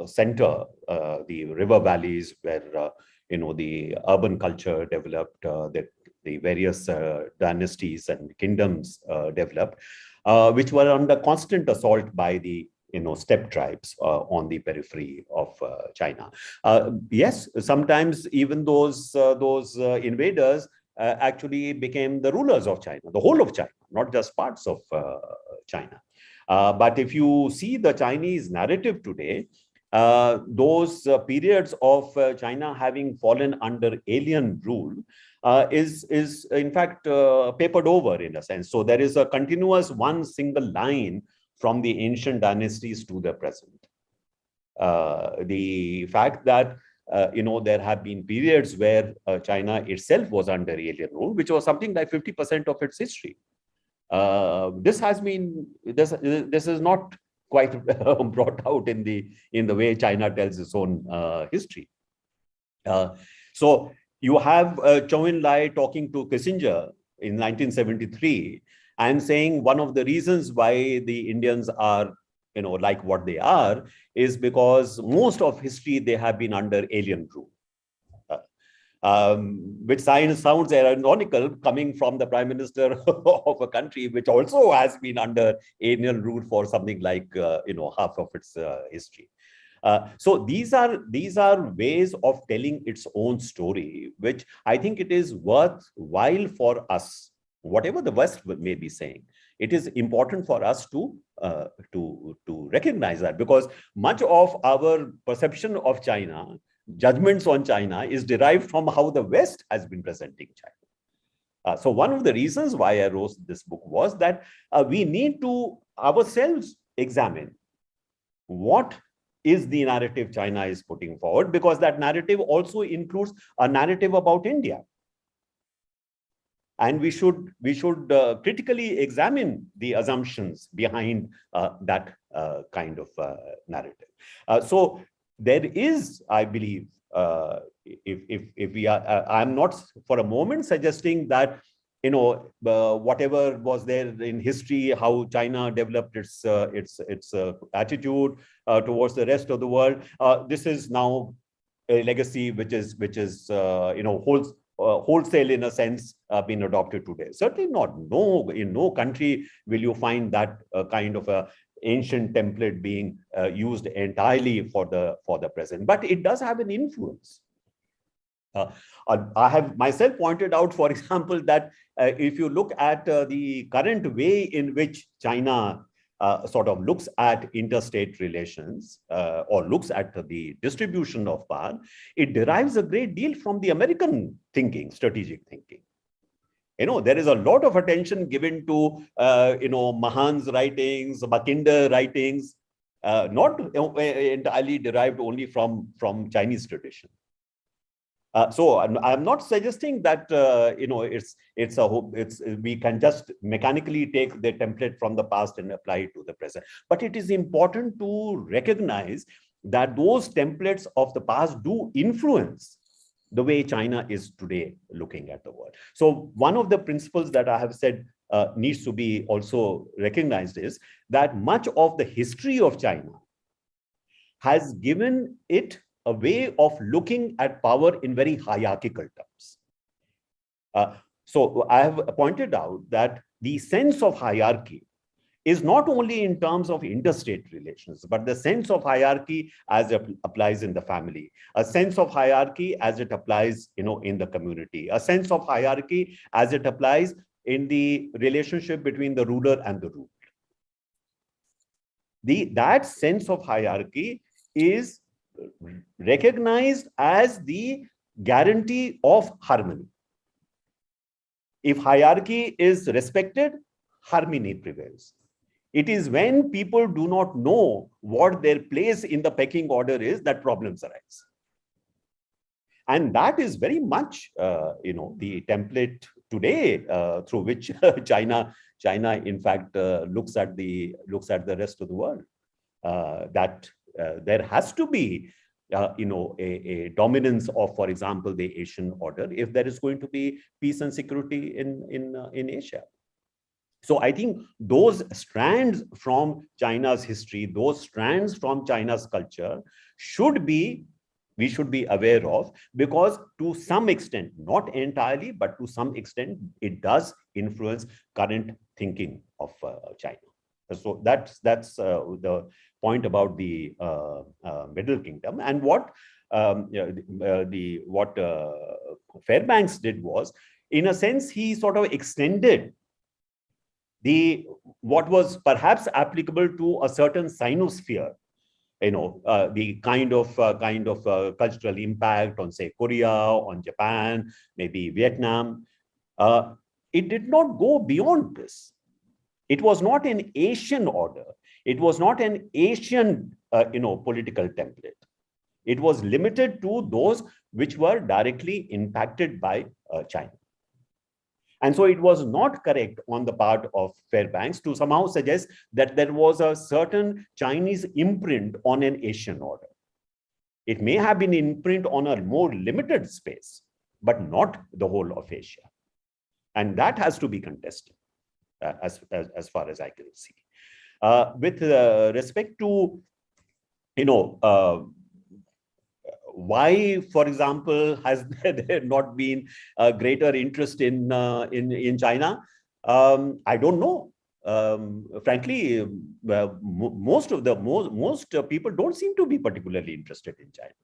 center, the river valleys where the urban culture developed, the various dynasties and kingdoms developed, which were under constant assault by the steppe tribes on the periphery of China. Yes, sometimes even those invaders actually became the rulers of China, the whole of China, not just parts of China. But if you see the Chinese narrative today, those periods of China having fallen under alien rule is in fact papered over in a sense. So there is a continuous one single line from the ancient dynasties to the present. The fact that there have been periods where China itself was under alien rule, which was something like 50% of its history. This is not quite brought out in the way China tells its own history. So you have Zhou Enlai talking to Kissinger in 1973 and saying one of the reasons why the Indians are like what they are is because most of history they have been under alien rule. Which sounds ironical coming from the prime minister of a country which also has been under alien rule for something like half of its history. So these are ways of telling its own story, which I think it is worthwhile for us, whatever the West may be saying. It is important for us to recognize that, because much of our perception of China, judgments on China, is derived from how the West has been presenting So one of the reasons why I wrote this book was that we need to ourselves examine what is the narrative China is putting forward, because that narrative also includes a narrative about India. And we should critically examine the assumptions behind that kind of narrative. So there is, I believe, if we are, I'm not for a moment suggesting that, you know, whatever was there in history, how China developed its attitude towards the rest of the world, this is now a legacy which is you know, wholesale in a sense been adopted today. Certainly not. No, in no country will you find that kind of a ancient template being used entirely for the present, but it does have an influence. I have myself pointed out, for example, that if you look at the current way in which China sort of looks at interstate relations or looks at the distribution of power, it derives a great deal from the American thinking, strategic thinking. You know, there is a lot of attention given to, you know, Mahan's writings, Mackinder writings, not entirely derived only from Chinese tradition. So I'm not suggesting that you know, we can just mechanically take the template from the past and apply it to the present. But it is important to recognize that those templates of the past do influence the way China is today looking at the world. So one of the principles that I have said needs to be also recognized is that much of the history of China has given it a way of looking at power in very hierarchical terms. So I have pointed out that the sense of hierarchy is not only in terms of interstate relations, but the sense of hierarchy as it applies in the family, a sense of hierarchy as it applies, you know, in the community, a sense of hierarchy as it applies in the relationship between the ruler and the ruled. That sense of hierarchy is recognized as the guarantee of harmony. If hierarchy is respected, harmony prevails. It is when people do not know what their place in the pecking order is that problems arise. And that is very much, you know, the template today through which China in fact looks at the rest of the world. That there has to be, you know, a dominance of, for example, the Asian order if there is going to be peace and security in Asia. So I think those strands from China's history, those strands from China's culture we should be aware of, because to some extent, not entirely, but to some extent, it does influence current thinking of China. So that's the point about the Middle Kingdom. And what Fairbanks did was, in a sense, he sort of extended what was perhaps applicable to a certain sinosphere, you know, the kind of cultural impact on, say, Korea, on Japan, maybe Vietnam. It did not go beyond this. It was not an Asian order. It was not an Asian, you know, political template. It was limited to those which were directly impacted by China. And so it was not correct on the part of Fairbanks to somehow suggest that there was a certain Chinese imprint on an Asian order. It may have been imprint on a more limited space, but not the whole of Asia. And that has to be contested as far as I can see. With respect to, you know, why, for example, has there not been a greater interest in China? I don't know. Frankly, most people don't seem to be particularly interested in China.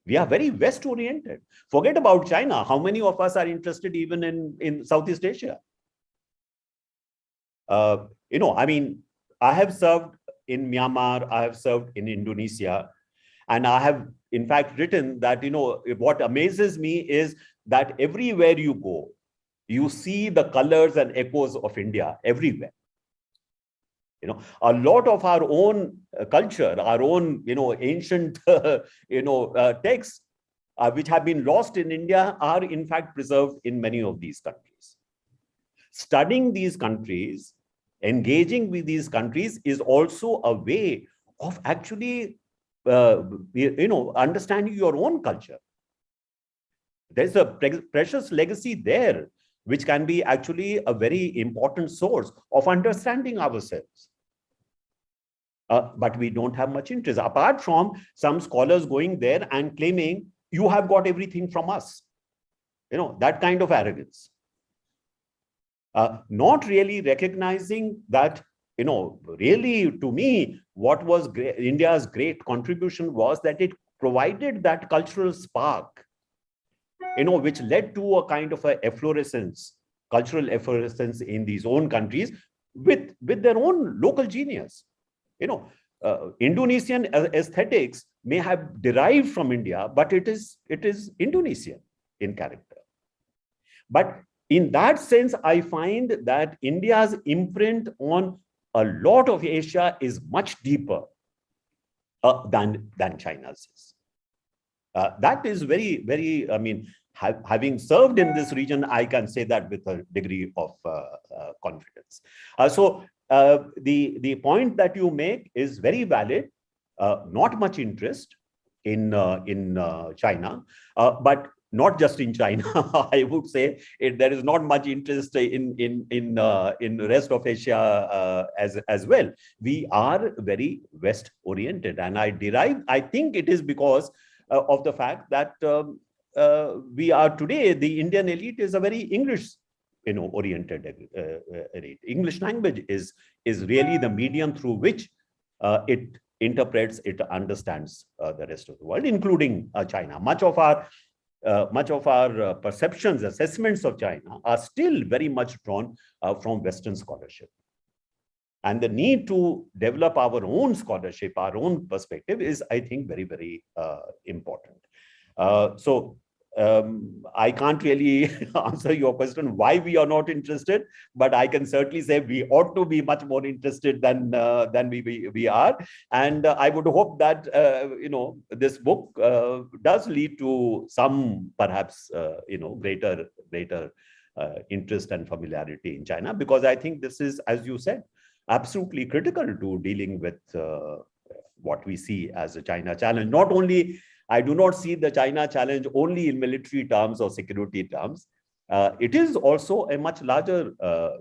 We are very West-oriented. Forget about China. How many of us are interested even in Southeast Asia? You know, I mean, I have served in Myanmar. I have served in Indonesia. And I have, in fact, written that, you know, what amazes me is that everywhere you go, you see the colors and echoes of India everywhere. A lot of our own culture, our own, ancient, texts, which have been lost in India, are in fact preserved in many of these countries. Studying these countries, engaging with these countries is also a way of actually, understanding your own culture. There's a precious legacy there, which can be actually a very important source of understanding ourselves. But we don't have much interest, apart from some scholars going there and claiming, you have got everything from us. That kind of arrogance. Not really recognizing that, really, to me, what was India's great contribution was that it provided that cultural spark, which led to a kind of a efflorescence, cultural efflorescence in these own countries with their own local genius. Indonesian aesthetics may have derived from India, but it is Indonesian in character. But in that sense, I find that India's imprint on a lot of Asia is much deeper than China's is. That is very, very, having served in this region, I can say that with a degree of confidence. So the point that you make is very valid. Not much interest in China, but not just in China. I would say there is not much interest in the rest of Asia as well. We are very West oriented, and I think it is because of the fact that we are today, the Indian elite is a very English oriented elite. English language is really the medium through which it interprets, it understands the rest of the world, including China. Much of our perceptions, assessments of China are still very much drawn from Western scholarship. And the need to develop our own scholarship, our own perspective is, I think, very, very important. So I can't really answer your question why we are not interested, but I can certainly say we ought to be much more interested than we are. And I would hope that this book does lead to some perhaps greater interest and familiarity in China, because I think this is, as you said, absolutely critical to dealing with what we see as a China challenge. Not only, I do not see the China challenge only in military terms or security terms. It is also a much larger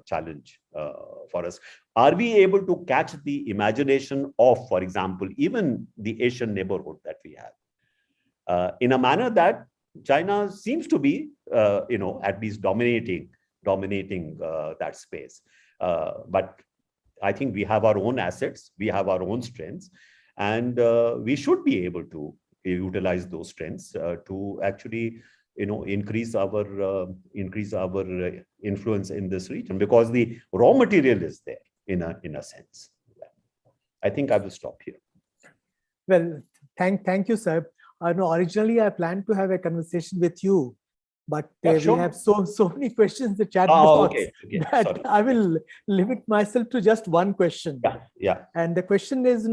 challenge for us. Are we able to catch the imagination of, for example, even the Asian neighborhood that we have, in a manner that China seems to be, at least dominating that space. But I think we have our own assets, we have our own strengths, and we should be able to utilize those strengths to actually, increase our influence in this region, because the raw material is there in a sense. I think I will stop here. Well, thank you, sir. No, originally I planned to have a conversation with you, but sure. We have so many questions in the chat box okay. that Sorry. I will limit myself to just one question. Yeah. And the question is,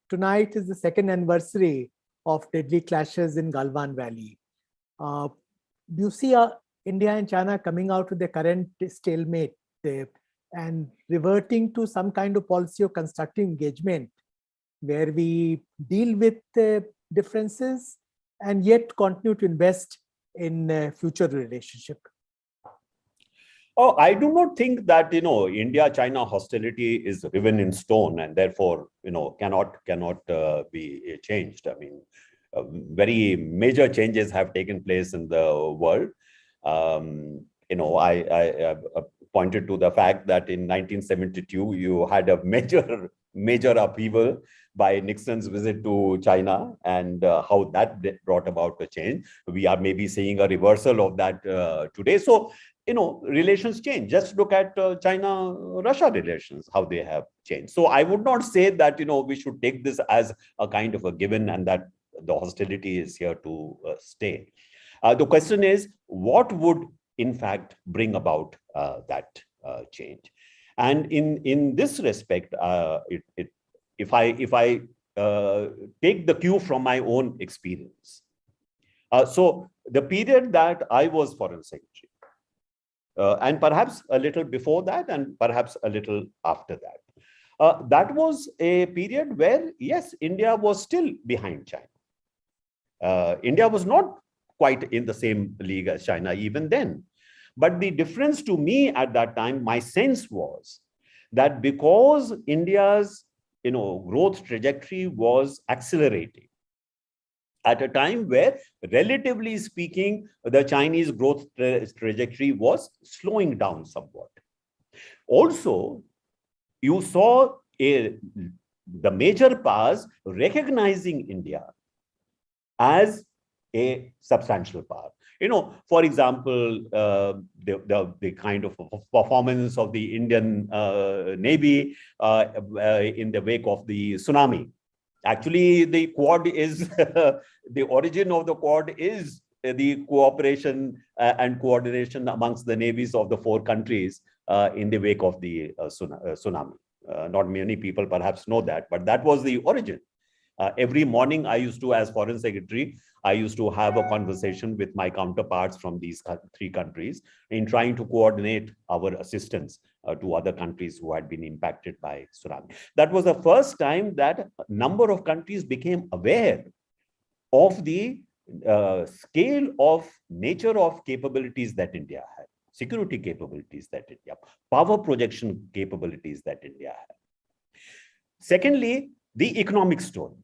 tonight is the second anniversary of deadly clashes in Galwan Valley. Do you see India and China coming out of the current stalemate and reverting to some kind of policy of constructive engagement where we deal with differences and yet continue to invest in future relationship? Oh, I do not think that, India-China hostility is written in stone and therefore, cannot be changed. I mean, very major changes have taken place in the world. I pointed to the fact that in 1972, you had a major upheaval by Nixon's visit to China, and how that brought about a change. We are maybe seeing a reversal of that today. So, relations change. Just look at China-Russia relations, how they have changed. So I would not say that, we should take this as a kind of a given and that the hostility is here to stay. The question is, what would in fact, bring about that change. And in this respect, if I take the cue from my own experience, so the period that I was Foreign Secretary, and perhaps a little before that, and perhaps a little after that, that was a period where, yes, India was still behind China. India was not quite in the same league as China even then. But the difference to me at that time, my sense was that because India's growth trajectory was accelerating at a time where, relatively speaking, the Chinese growth trajectory was slowing down somewhat. Also, you saw the major powers recognizing India as a substantial power. For example, the kind of performance of the Indian Navy in the wake of the tsunami. Actually, the Quad is, the origin of the Quad is the cooperation and coordination amongst the navies of the 4 countries in the wake of the tsunami. Not many people perhaps know that, but that was the origin. Every morning I used to, as Foreign Secretary, I used to have a conversation with my counterparts from these 3 countries in trying to coordinate our assistance to other countries who had been impacted by tsunami. That was the first time that a number of countries became aware of the scale of nature of capabilities that India had, security capabilities that India, power projection capabilities that India had. Secondly, the economic story.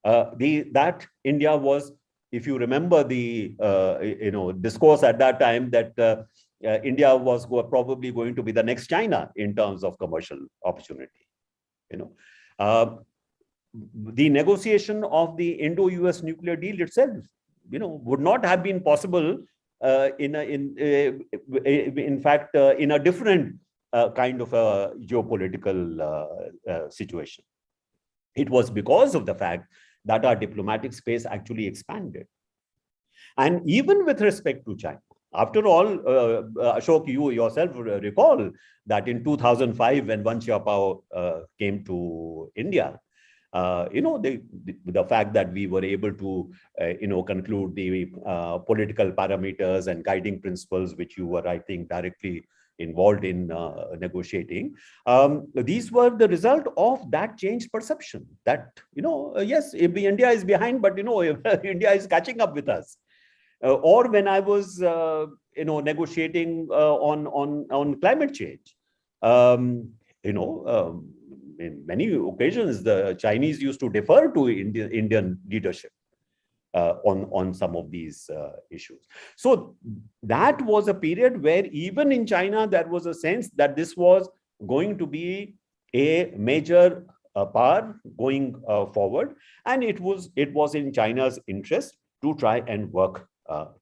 That India was, if you remember the discourse at that time, that India was probably going to be the next China in terms of commercial opportunity. The negotiation of the Indo-US nuclear deal itself, would not have been possible in fact, in a different kind of a geopolitical situation. It was because of the fact that our diplomatic space actually expanded. And even with respect to China, after all, Ashok, you yourself recall that in 2005, when Wen Xiaopao came to India, the fact that we were able to, conclude the political parameters and guiding principles, which you were, I think, directly involved in negotiating. These were the result of that changed perception that, yes, India is behind, but, India is catching up with us. Or when I was, negotiating on climate change, in many occasions, the Chinese used to defer to Indian leadership on some of these issues. So that was a period where even in China, there was a sense that this was going to be a major power going forward. And it was in China's interest to try and work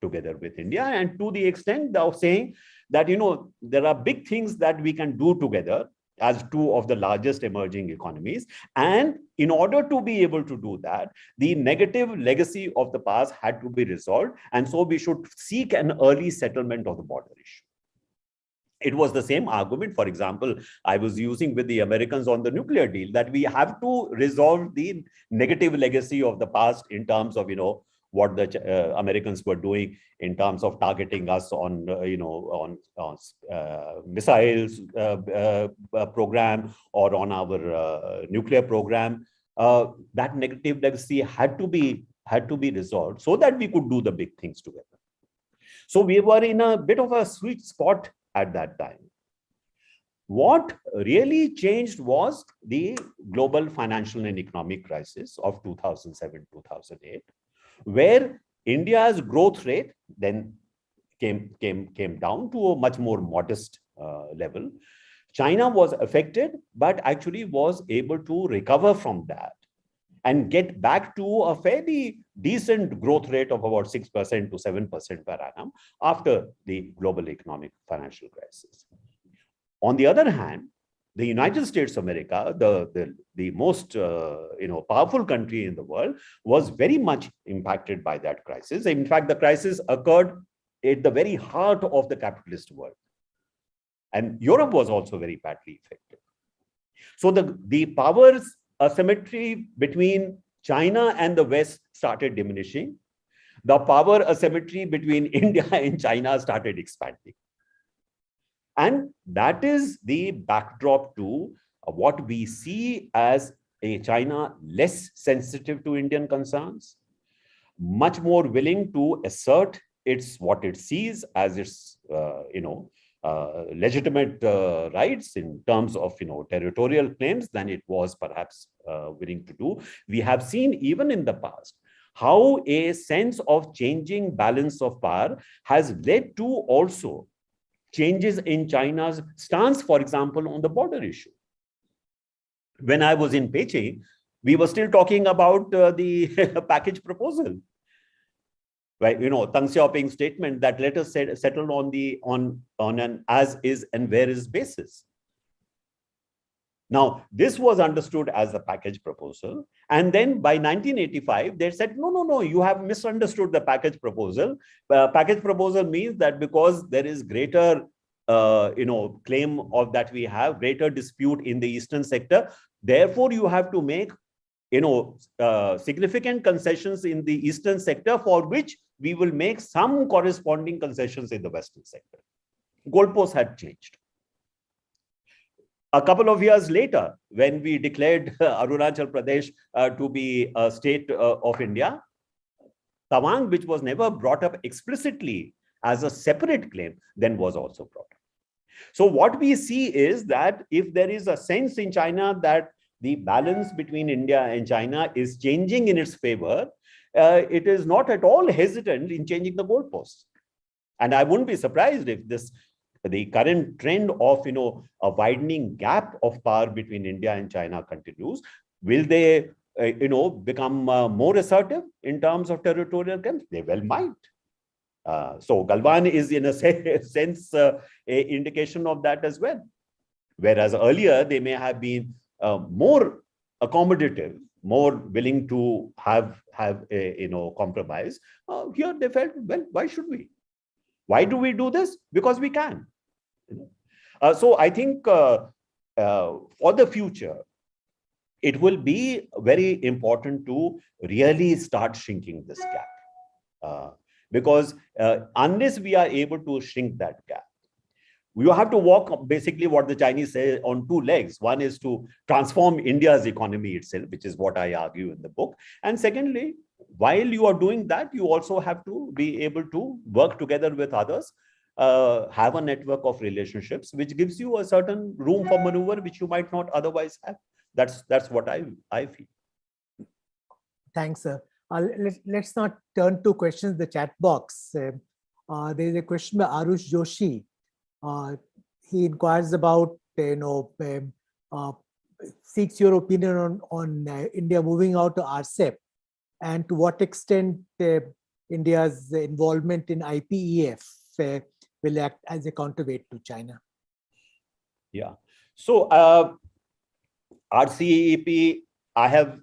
together with India. And to the extent of saying that, there are big things that we can do together as 2 of the largest emerging economies. And in order to be able to do that, the negative legacy of the past had to be resolved. And so we should seek an early settlement of the border issue. It was the same argument, for example, I was using with the Americans on the nuclear deal, that we have to resolve the negative legacy of the past in terms of, what the Americans were doing in terms of targeting us on, missiles program or on our nuclear program. That negative legacy had to be resolved so that we could do the big things together. So we were in a bit of a sweet spot at that time. What really changed was the global financial and economic crisis of 2007-2008. Where India's growth rate then came down to a much more modest level. China was affected, but actually was able to recover from that and get back to a fairly decent growth rate of about 6% to 7% per annum after the global economic financial crisis. On the other hand, the United States of America, the most powerful country in the world, was very much impacted by that crisis. In fact, the crisis occurred at the very heart of the capitalist world. And Europe was also very badly affected. So the powers asymmetry between China and the West started diminishing. The power asymmetry between India and China started expanding. And that is the backdrop to what we see as a China less sensitive to Indian concerns, much more willing to assert what it sees as its legitimate rights in terms of territorial claims than it was perhaps willing to do. We have seen even in the past how a sense of changing balance of power has led to also changes in China's stance, for example, on the border issue. When I was in Beijing, we were still talking about the package proposal. Right, Deng Xiaoping's statement that let us settle on an as is and where is basis. Now, this was understood as a package proposal. And then by 1985, they said, no, you have misunderstood the package proposal. Package proposal means that because there is greater, claim of that we have greater dispute in the eastern sector, therefore you have to make, significant concessions in the eastern sector for which we will make some corresponding concessions in the western sector. Goalposts had changed. A couple of years later, when we declared Arunachal Pradesh to be a state of India, Tawang, which was never brought up explicitly as a separate claim, then was also brought up. So what we see is that if there is a sense in China that the balance between India and China is changing in its favor, it is not at all hesitant in changing the goalposts. And I wouldn't be surprised if the current trend of a widening gap of power between India and China continues. Will they become more assertive in terms of territorial claims? They well might. So Galwan is in a sense an indication of that as well. Whereas earlier they may have been more accommodative, more willing to have a compromise. Here they felt, well, why should we? Why do we do this? Because we can. So I think for the future, it will be very important to really start shrinking this gap. Because unless we are able to shrink that gap, you have to walk basically what the Chinese say on two legs. One is to transform India's economy itself, which is what I argue in the book. And secondly, while you are doing that, you also have to be able to work together with others, have a network of relationships, which gives you a certain room for maneuver, which you might not otherwise have. That's what I feel. Thanks, sir. Let's not turn to questions in the chat box. There is a question by Arush Joshi. He inquires about, seeks your opinion on India moving out to RCEP and to what extent India's involvement in IPEF will act as a counterweight to China. Yeah. So RCEP, I have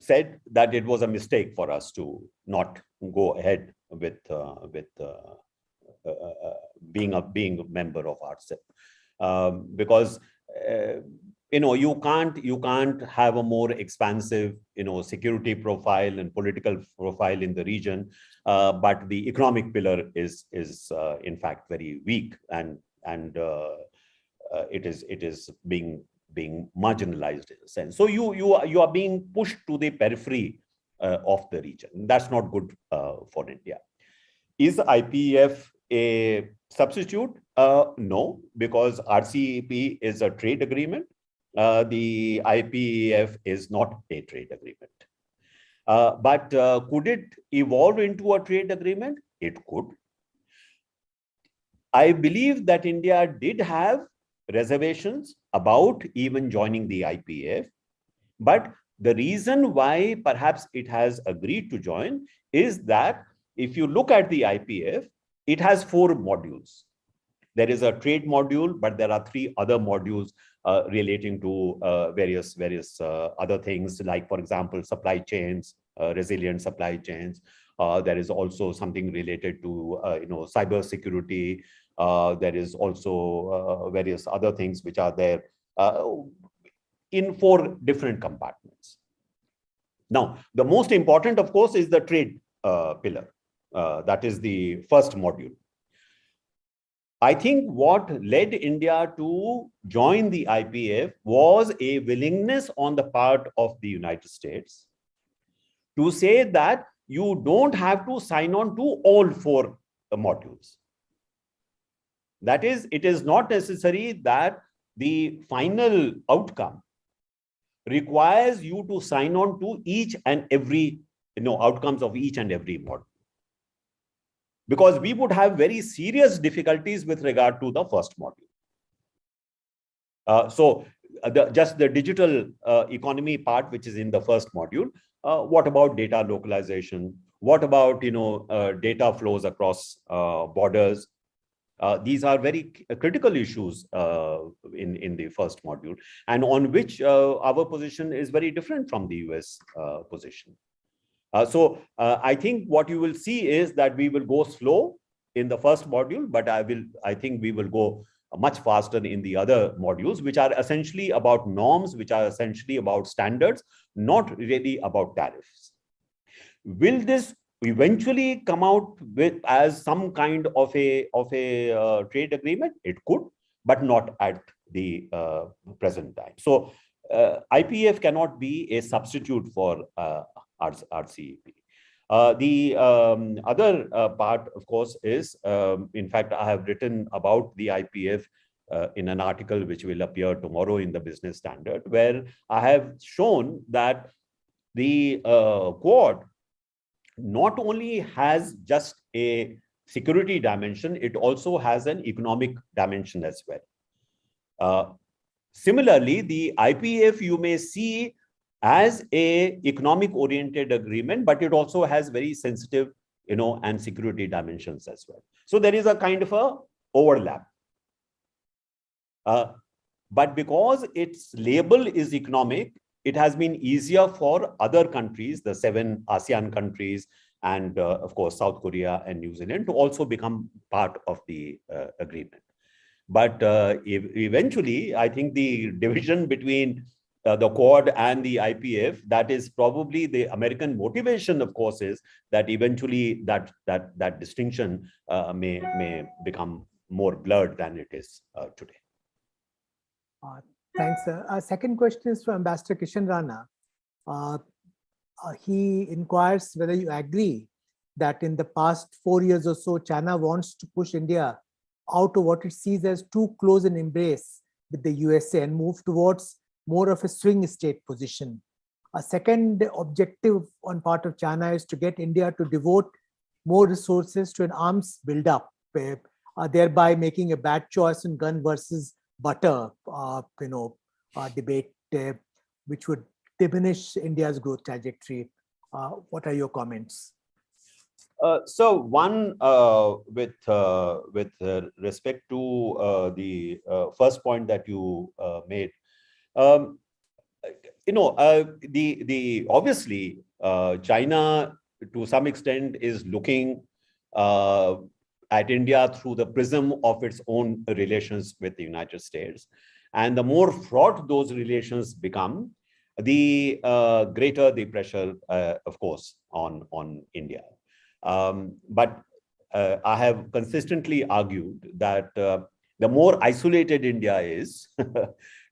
said that it was a mistake for us to not go ahead with being a member of RCEP, because you can't have a more expansive security profile and political profile in the region, but the economic pillar is in fact very weak, and it is being marginalized in a sense. So you are being pushed to the periphery of the region. That's not good for India. Is IPEF a substitute? No, because RCEP is a trade agreement. The IPEF is not a trade agreement. But could it evolve into a trade agreement? It could. I believe that India did have reservations about even joining the IPEF, but the reason why perhaps it has agreed to join is that if you look at the IPEF, it has 4 modules. There is a trade module, but there are 3 other modules relating to various other things, like, for example, supply chains, resilient supply chains, There is also something related to, cyber security. There is also various other things which are there in 4 different compartments. Now, the most important, of course, is the trade pillar. That is the first module. I think what led India to join the IPF was a willingness on the part of the United States to say that you don't have to sign on to all 4 modules. That is, it is not necessary that the final outcome requires you to sign on to each and every, outcomes of each and every module. Because we would have very serious difficulties with regard to the first module. Just the digital economy part, which is in the first module, what about data localization? What about, data flows across borders? These are very critical issues in the first module, and on which our position is very different from the US position. I think what you will see is that we will go slow in the first module, but I think we will go much faster in the other modules, which are essentially about norms, which are essentially about standards, not really about tariffs. Will this eventually come out with as some kind of a trade agreement? It could, but not at the present time. So IPF cannot be a substitute for RCEP. The other part, of course, is, in fact, I have written about the IPF in an article which will appear tomorrow in the Business Standard, where I have shown that the Quad not only has just a security dimension, it also has an economic dimension as well. Similarly, the IPF you may see as a economic oriented agreement, but it also has very sensitive, and security dimensions as well. So there is a kind of a overlap. But because its label is economic, it has been easier for other countries, the 7 ASEAN countries, and of course, South Korea and New Zealand, to also become part of the agreement. But eventually, I think the division between the Quad and the IPF, that is probably the American motivation, of course, is that eventually that distinction may become more blurred than it is today. Thanks, sir. Our second question is from Ambassador Kishan Rana. He inquires whether you agree that in the past 4 years or so, China wants to push India out of what it sees as too close an embrace with the USA and move towards more of a swing state position. A second objective on part of China is to get India to devote more resources to an arms buildup, thereby making a bad choice in gun versus butter, debate, which would diminish India's growth trajectory. What are your comments? So one, with respect to the first point that you made, obviously China to some extent is looking at India through the prism of its own relations with the United States, and the more fraught those relations become, the greater the pressure, of course, on India. But I have consistently argued that the more isolated India is,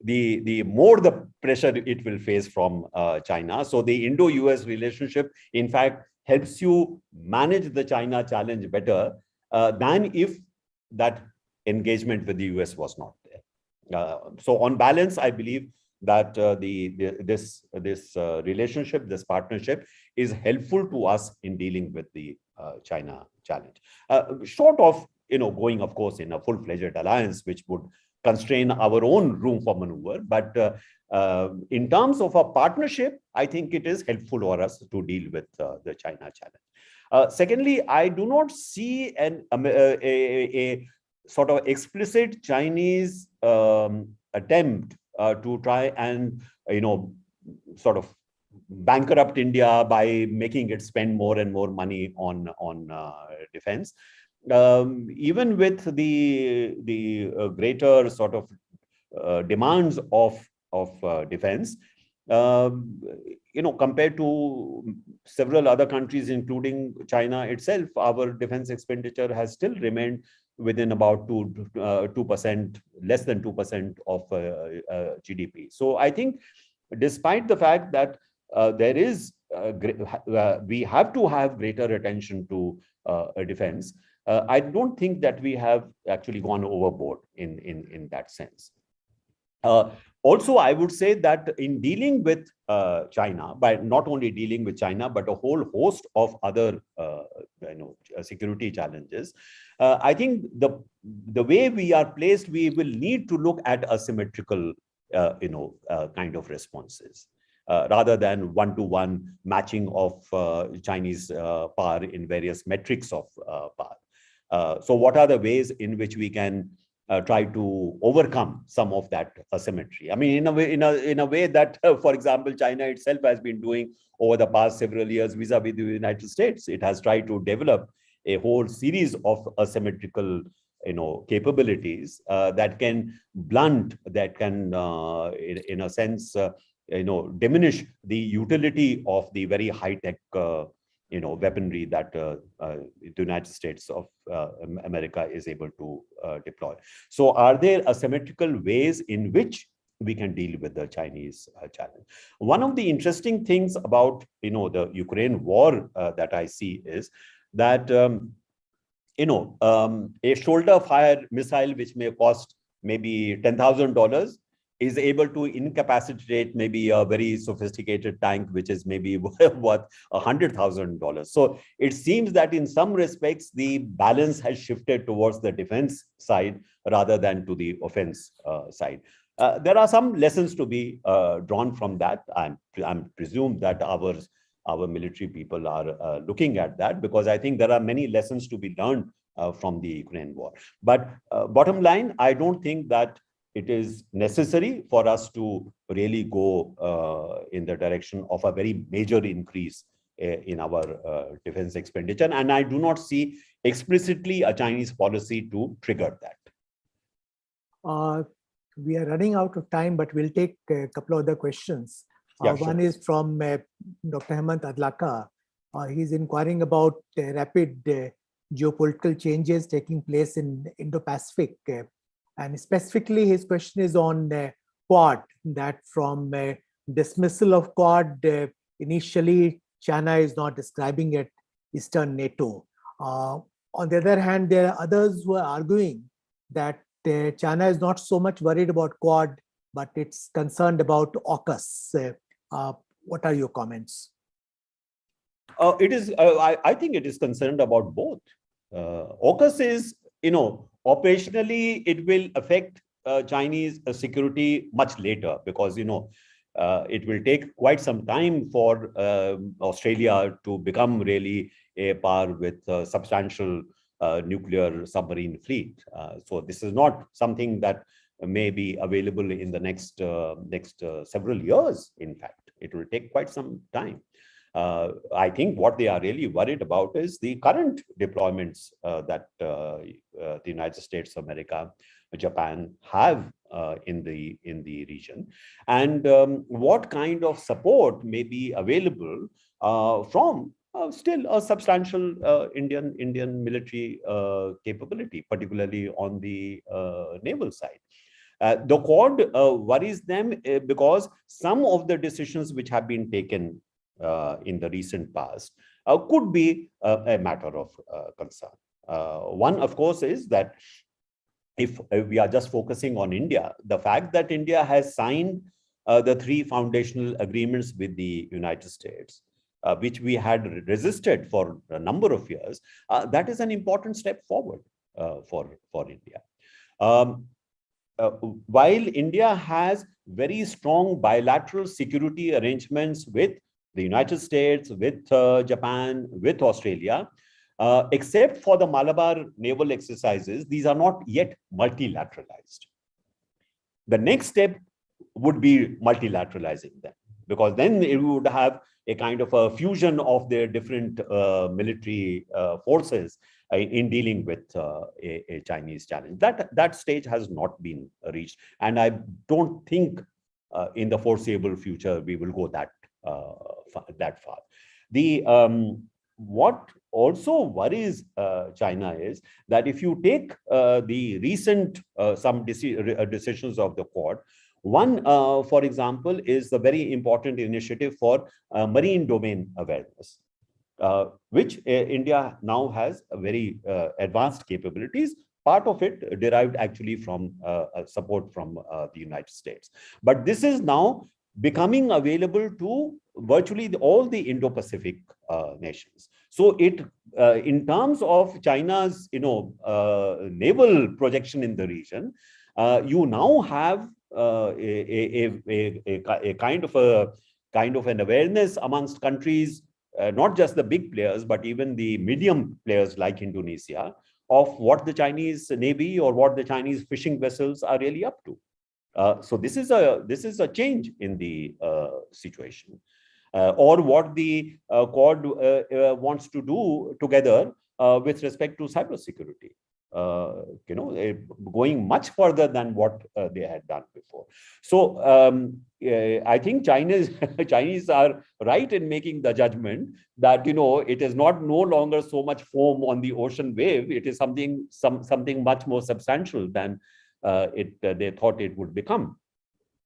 the more the pressure it will face from China. So the Indo-US relationship, in fact, helps you manage the China challenge better than if that engagement with the US was not there. So on balance, I believe that this relationship, this partnership is helpful to us in dealing with the China challenge. Short of going, of course, in a full-fledged alliance, which would constrain our own room for maneuver. But in terms of a partnership, I think it is helpful for us to deal with the China challenge. Secondly, I do not see a sort of explicit Chinese attempt to try and sort of bankrupt India by making it spend more and more money on defense. Even with the greater sort of demands of defense, compared to several other countries, including China itself, our defense expenditure has still remained within about 2%, less than 2% of GDP. So I think, despite the fact that there is we have to have greater attention to defense, I don't think that we have actually gone overboard in that sense. Also, I would say that in dealing with China, by not only dealing with China, but a whole host of other security challenges, I think the way we are placed, we will need to look at asymmetrical kind of responses, rather than one-to-one matching of Chinese power in various metrics of power. So what are the ways in which we can try to overcome some of that asymmetry? I mean, in a way that, for example, China itself has been doing over the past several years vis-a-vis the United States. It has tried to develop a whole series of asymmetrical capabilities that can blunt, that can in a sense diminish the utility of the very high-tech weaponry that the United States of America is able to deploy. So are there asymmetrical ways in which we can deal with the Chinese challenge? One of the interesting things about the Ukraine war that I see is that a shoulder fire missile which may cost maybe $10,000 is able to incapacitate maybe a very sophisticated tank, which is maybe worth $100,000. So it seems that in some respects, the balance has shifted towards the defense side rather than to the offense side. There are some lessons to be drawn from that. I'm presume that our military people are looking at that, because I think there are many lessons to be learned from the Ukraine war. But bottom line, I don't think that it is necessary for us to really go in the direction of a very major increase in our defense expenditure. And I do not see explicitly a Chinese policy to trigger that. We are running out of time, but we'll take a couple of other questions. Yeah, one sure. is from Dr. Hemant Adlakar. He's inquiring about rapid geopolitical changes taking place in Indo-Pacific. And specifically, his question is on Quad, that from dismissal of Quad, initially, China is not describing it Eastern NATO. On the other hand, there are others who are arguing that China is not so much worried about Quad, but it's concerned about AUKUS. What are your comments? It is. I think it is concerned about both. AUKUS is, operationally, it will affect Chinese security much later, because, it will take quite some time for Australia to become really a power with substantial nuclear submarine fleet. So this is not something that may be available in the next several years. In fact, it will take quite some time. I think what they are really worried about is the current deployments that the United States of America, Japan have in the region, and what kind of support may be available from still a substantial Indian military capability, particularly on the naval side. The Quad worries them because some of the decisions which have been taken in the recent past could be a matter of concern. One, of course, is that if we are just focusing on India, the fact that India has signed the 3 foundational agreements with the United States, which we had resisted for a number of years, that is an important step forward for India. While India has very strong bilateral security arrangements with the United States, with Japan, with Australia, except for the Malabar naval exercises, these are not yet multilateralized. The next step would be multilateralizing them. because then it would have a kind of a fusion of their different military forces in dealing with a Chinese challenge. That stage has not been reached, and I don't think in the foreseeable future we will go that far. The what also worries China is that if you take the recent some decisions of the Quad, one, for example, is the very important initiative for marine domain awareness, which India now has very advanced capabilities. Part of it derived actually from support from the United States. But this is now becoming available to virtually all the Indo-Pacific nations. So it, in terms of China's, naval projection in the region, you now have a kind of an awareness amongst countries, not just the big players, but even the medium players like Indonesia, of what the Chinese Navy or what the Chinese fishing vessels are really up to. So this is a change in the situation, or what the Quad wants to do together with respect to cybersecurity. Going much further than what they had done before. So I think Chinese are right in making the judgment that it is no longer so much foam on the ocean wave. It is something much more substantial than they thought it would become.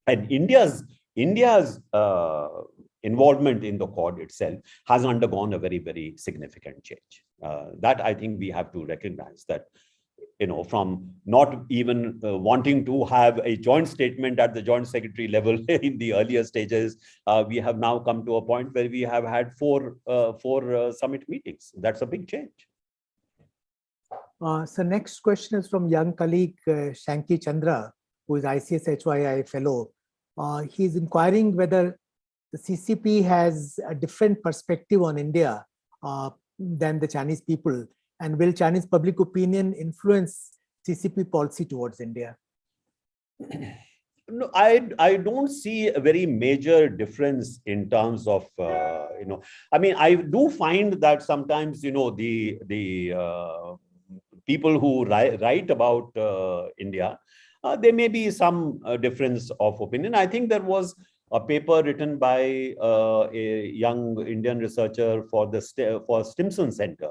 And India's involvement in the Quad itself has undergone a very, very significant change. That I think we have to recognize, that from not even wanting to have a joint statement at the joint secretary level in the earlier stages, we have now come to a point where we have had four summit meetings. That's a big change. So next question is from young colleague Shanki Chandra, who is ICS HYI fellow. He's inquiring whether the CCP has a different perspective on India than the Chinese people, and will Chinese public opinion influence CCP policy towards India? No, I don't see a very major difference in terms of I mean, I do find that sometimes the people who write about India, there may be some difference of opinion. I think there was a paper written by a young Indian researcher for Stimson Center,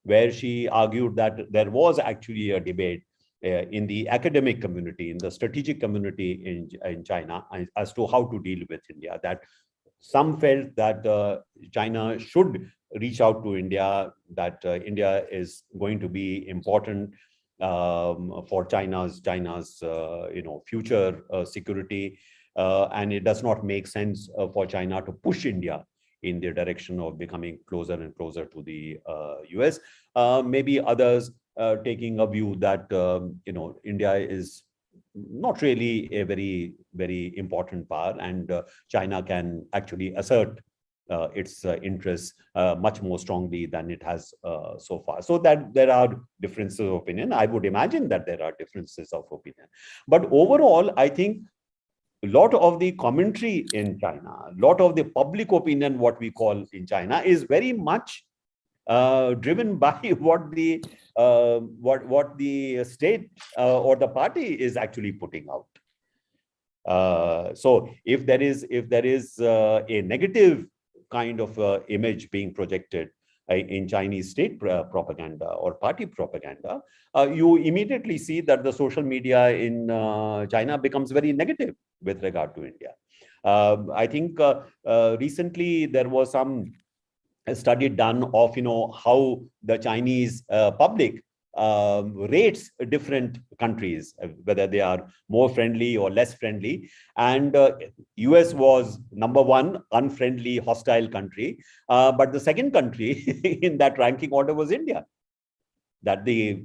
where she argued that there was actually a debate in the academic community, in the strategic community in China, as to how to deal with India. That some felt that China should reach out to India, that India is going to be important for China's future security, and it does not make sense for China to push India in the direction of becoming closer and closer to the US. Maybe others taking a view that India is not really a very, very important power, and China can actually assert its interests much more strongly than it has so far. So that there are differences of opinion. I would imagine that there are differences of opinion. But overall, I think a lot of the commentary in China, a lot of the public opinion, what we call in China, is very much driven by what the state or the party is actually putting out. So if there is a negative kind of image being projected in Chinese state propaganda or party propaganda, you immediately see that the social media in China becomes very negative with regard to India. I think recently there was some study done of how the Chinese public rates different countries, whether they are more friendly or less friendly, and US was #1 unfriendly, hostile country, but the second country in that ranking order was India. That the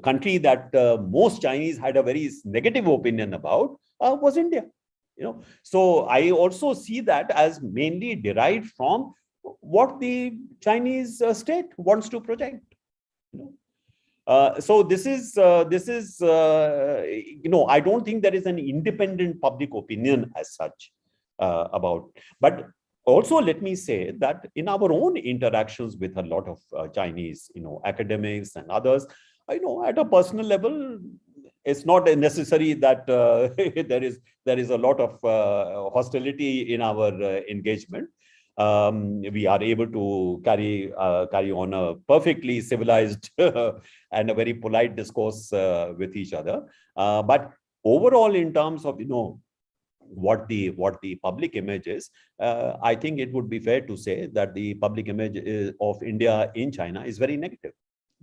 country that most Chinese had a very negative opinion about was India. So I also see that as mainly derived from what the Chinese state wants to project. So this is I don't think there is an independent public opinion as such about. But also, let me say that in our own interactions with a lot of Chinese, academics and others, at a personal level, it's not necessary that there is a lot of hostility in our engagement. We are able to carry on a perfectly civilized and a very polite discourse with each other. But overall, in terms of what the public image is, I think it would be fair to say that the public image of India in China is very negative.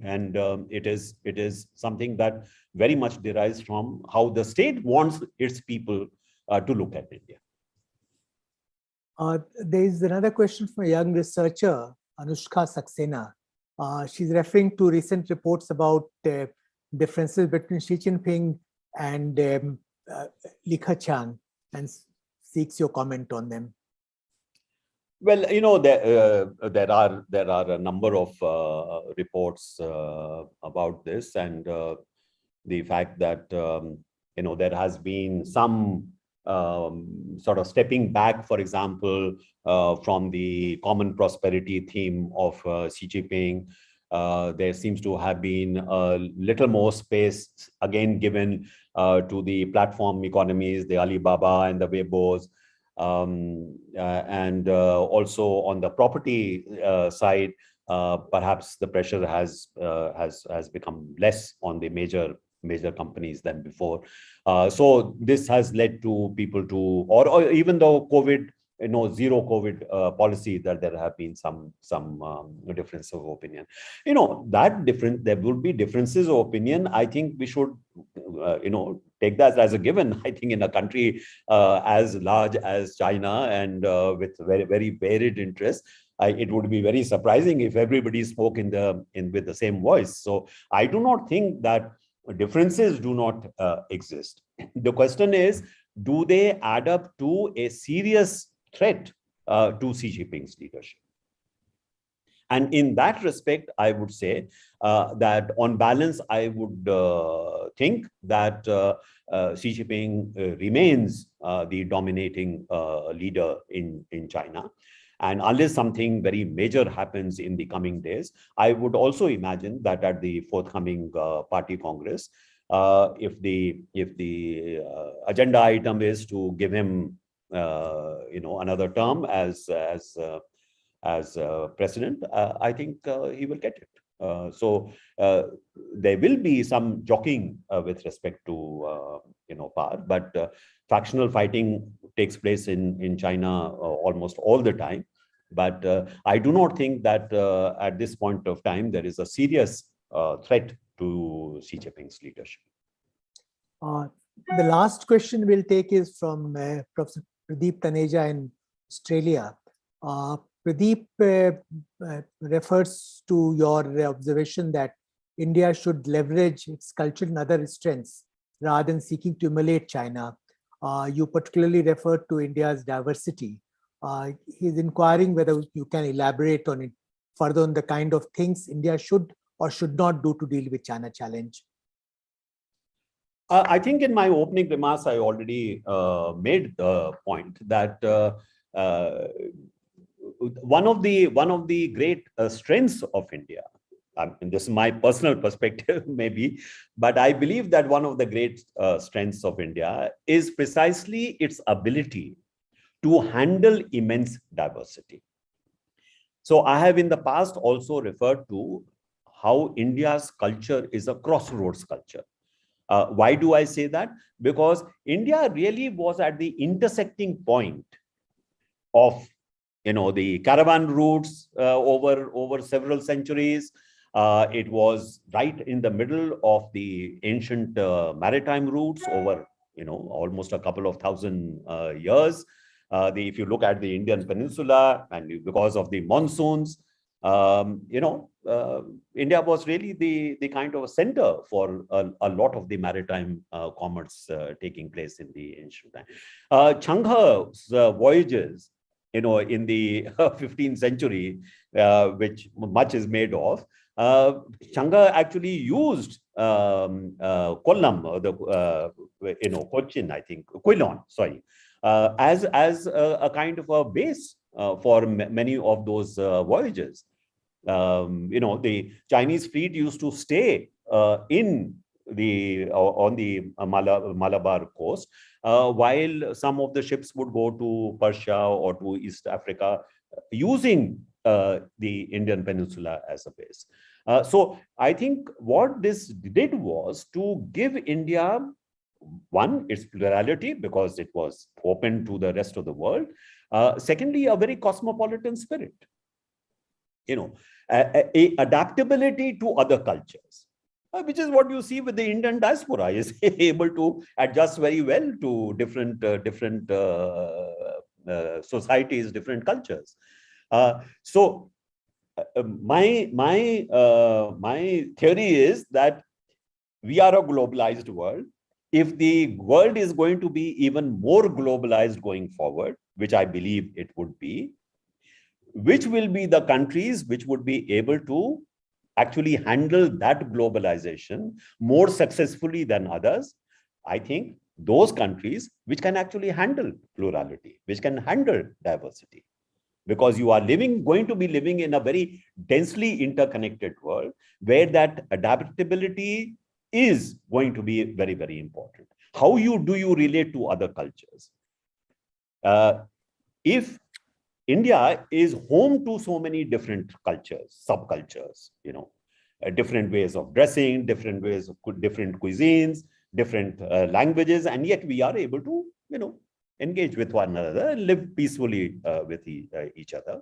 And it is something that very much derives from how the state wants its people to look at India. There is another question from a young researcher, Anushka Saxena. She's referring to recent reports about differences between Xi Jinping and Li Keqiang, and seeks your comment on them. Well, there are a number of reports about this, and the fact that there has been some sort of stepping back, for example, from the common prosperity theme of Xi Jinping. There seems to have been a little more space again given to the platform economies, the Alibaba and the Weibos. And also on the property side, perhaps the pressure has become less on the major companies than before. So this has led to people to, or even though COVID, zero COVID policy, that there have been some difference of opinion. That difference, there will be differences of opinion. I think we should, take that as a given. I think in a country as large as China and with very, very varied interests, it would be very surprising if everybody spoke with the same voice. So I do not think that differences do not exist. The question is, do they add up to a serious threat to Xi Jinping's leadership? And in that respect, I would say that on balance, I would think that Xi Jinping remains the dominating leader in China. And unless something very major happens in the coming days, I would also imagine that at the forthcoming party congress, if the agenda item is to give him another term as president, I think he will get it. So there will be some jockeying with respect to power, but factional fighting takes place in China almost all the time. But I do not think that at this point of time there is a serious threat to Xi Jinping's leadership. The last question we'll take is from Professor Pradeep Taneja in Australia. Pradeep refers to your observation that India should leverage its culture and other strengths rather than seeking to emulate China. You particularly referred to India's diversity. He's inquiring whether you can elaborate on it further on the kind of things India should or should not do to deal with China challenge. I think in my opening remarks, I already made the point that one of the great strengths of India, and this is my personal perspective maybe, but I believe that one of the great strengths of India is precisely its ability to handle immense diversity. So I have in the past also referred to how India's culture is a crossroads culture. Why do I say that? Because India really was at the intersecting point of the caravan routes over several centuries. It was right in the middle of the ancient maritime routes over almost a couple of thousand years. If you look at the Indian peninsula, and because of the monsoons, India was really the kind of a center for a lot of the maritime commerce taking place in the ancient time. Changha's voyages, in the 15th century, which much is made of, Changha actually used Kollam, Cochin, I think, Quilon, sorry, as a kind of a base for many of those voyages. The Chinese fleet used to stay on the Malabar coast, while some of the ships would go to Persia or to East Africa, using the Indian Peninsula as a base. So I think what this did was to give India, one, its plurality, because it was open to the rest of the world. Secondly, a very cosmopolitan spirit. Adaptability to other cultures, which is what you see with the Indian diaspora, is able to adjust very well to different societies, different cultures. So my theory is that we are a globalized world. If the world is going to be even more globalized going forward, which I believe it would be, which will be the countries which would be able to actually handle that globalization more successfully than others? I think those countries which can actually handle plurality, which can handle diversity, because you are going to be living in a very densely interconnected world where that adaptability is going to be very, very important. How do you relate to other cultures? If India is home to so many different cultures, subcultures, different ways of dressing, different ways of different cuisines, different languages, and yet we are able to, engage with one another and live peacefully with each other.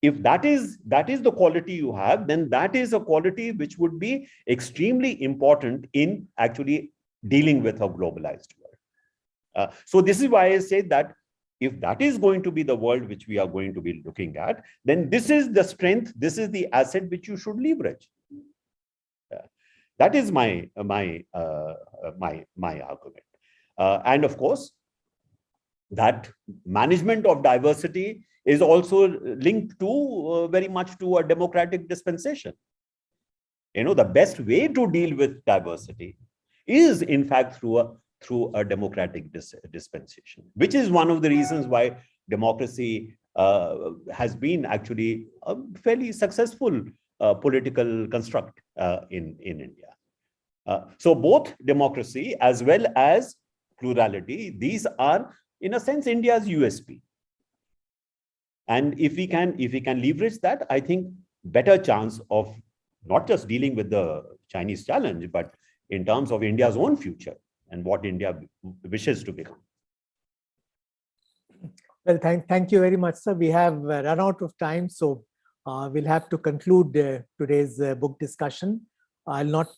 If that is the quality you have, then that is a quality which would be extremely important in actually dealing with a globalized world. So this is why I say that if that is going to be the world which we are going to be looking at, then this is the strength, this is the asset which you should leverage. That is my argument. And of course, that management of diversity is also linked to very much to a democratic dispensation. The best way to deal with diversity is in fact through a democratic dispensation, which is one of the reasons why democracy has been actually a fairly successful political construct in India. So both democracy as well as plurality, these are in a sense India's USP. And if we can leverage that, I think better chance of not just dealing with the Chinese challenge, but in terms of India's own future and what India wishes to become. Well, thank you very much, sir. We have run out of time, so we'll have to conclude today's book discussion. I'll not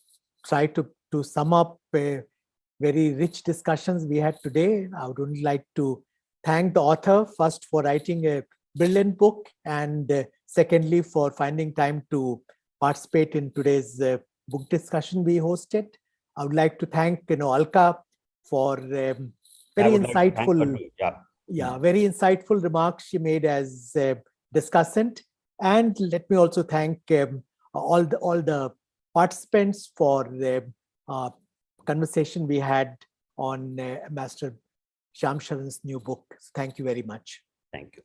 try to sum up very rich discussions we had today. I would only like to thank the author first for writing a brilliant book, and secondly for finding time to participate in today's book discussion we hosted. I would like to thank Alka for very insightful, very insightful remarks she made as discussant. And let me also thank all the participants for the conversation we had on Ambassador Shyam Sharan's new book. So thank you very much. Thank you.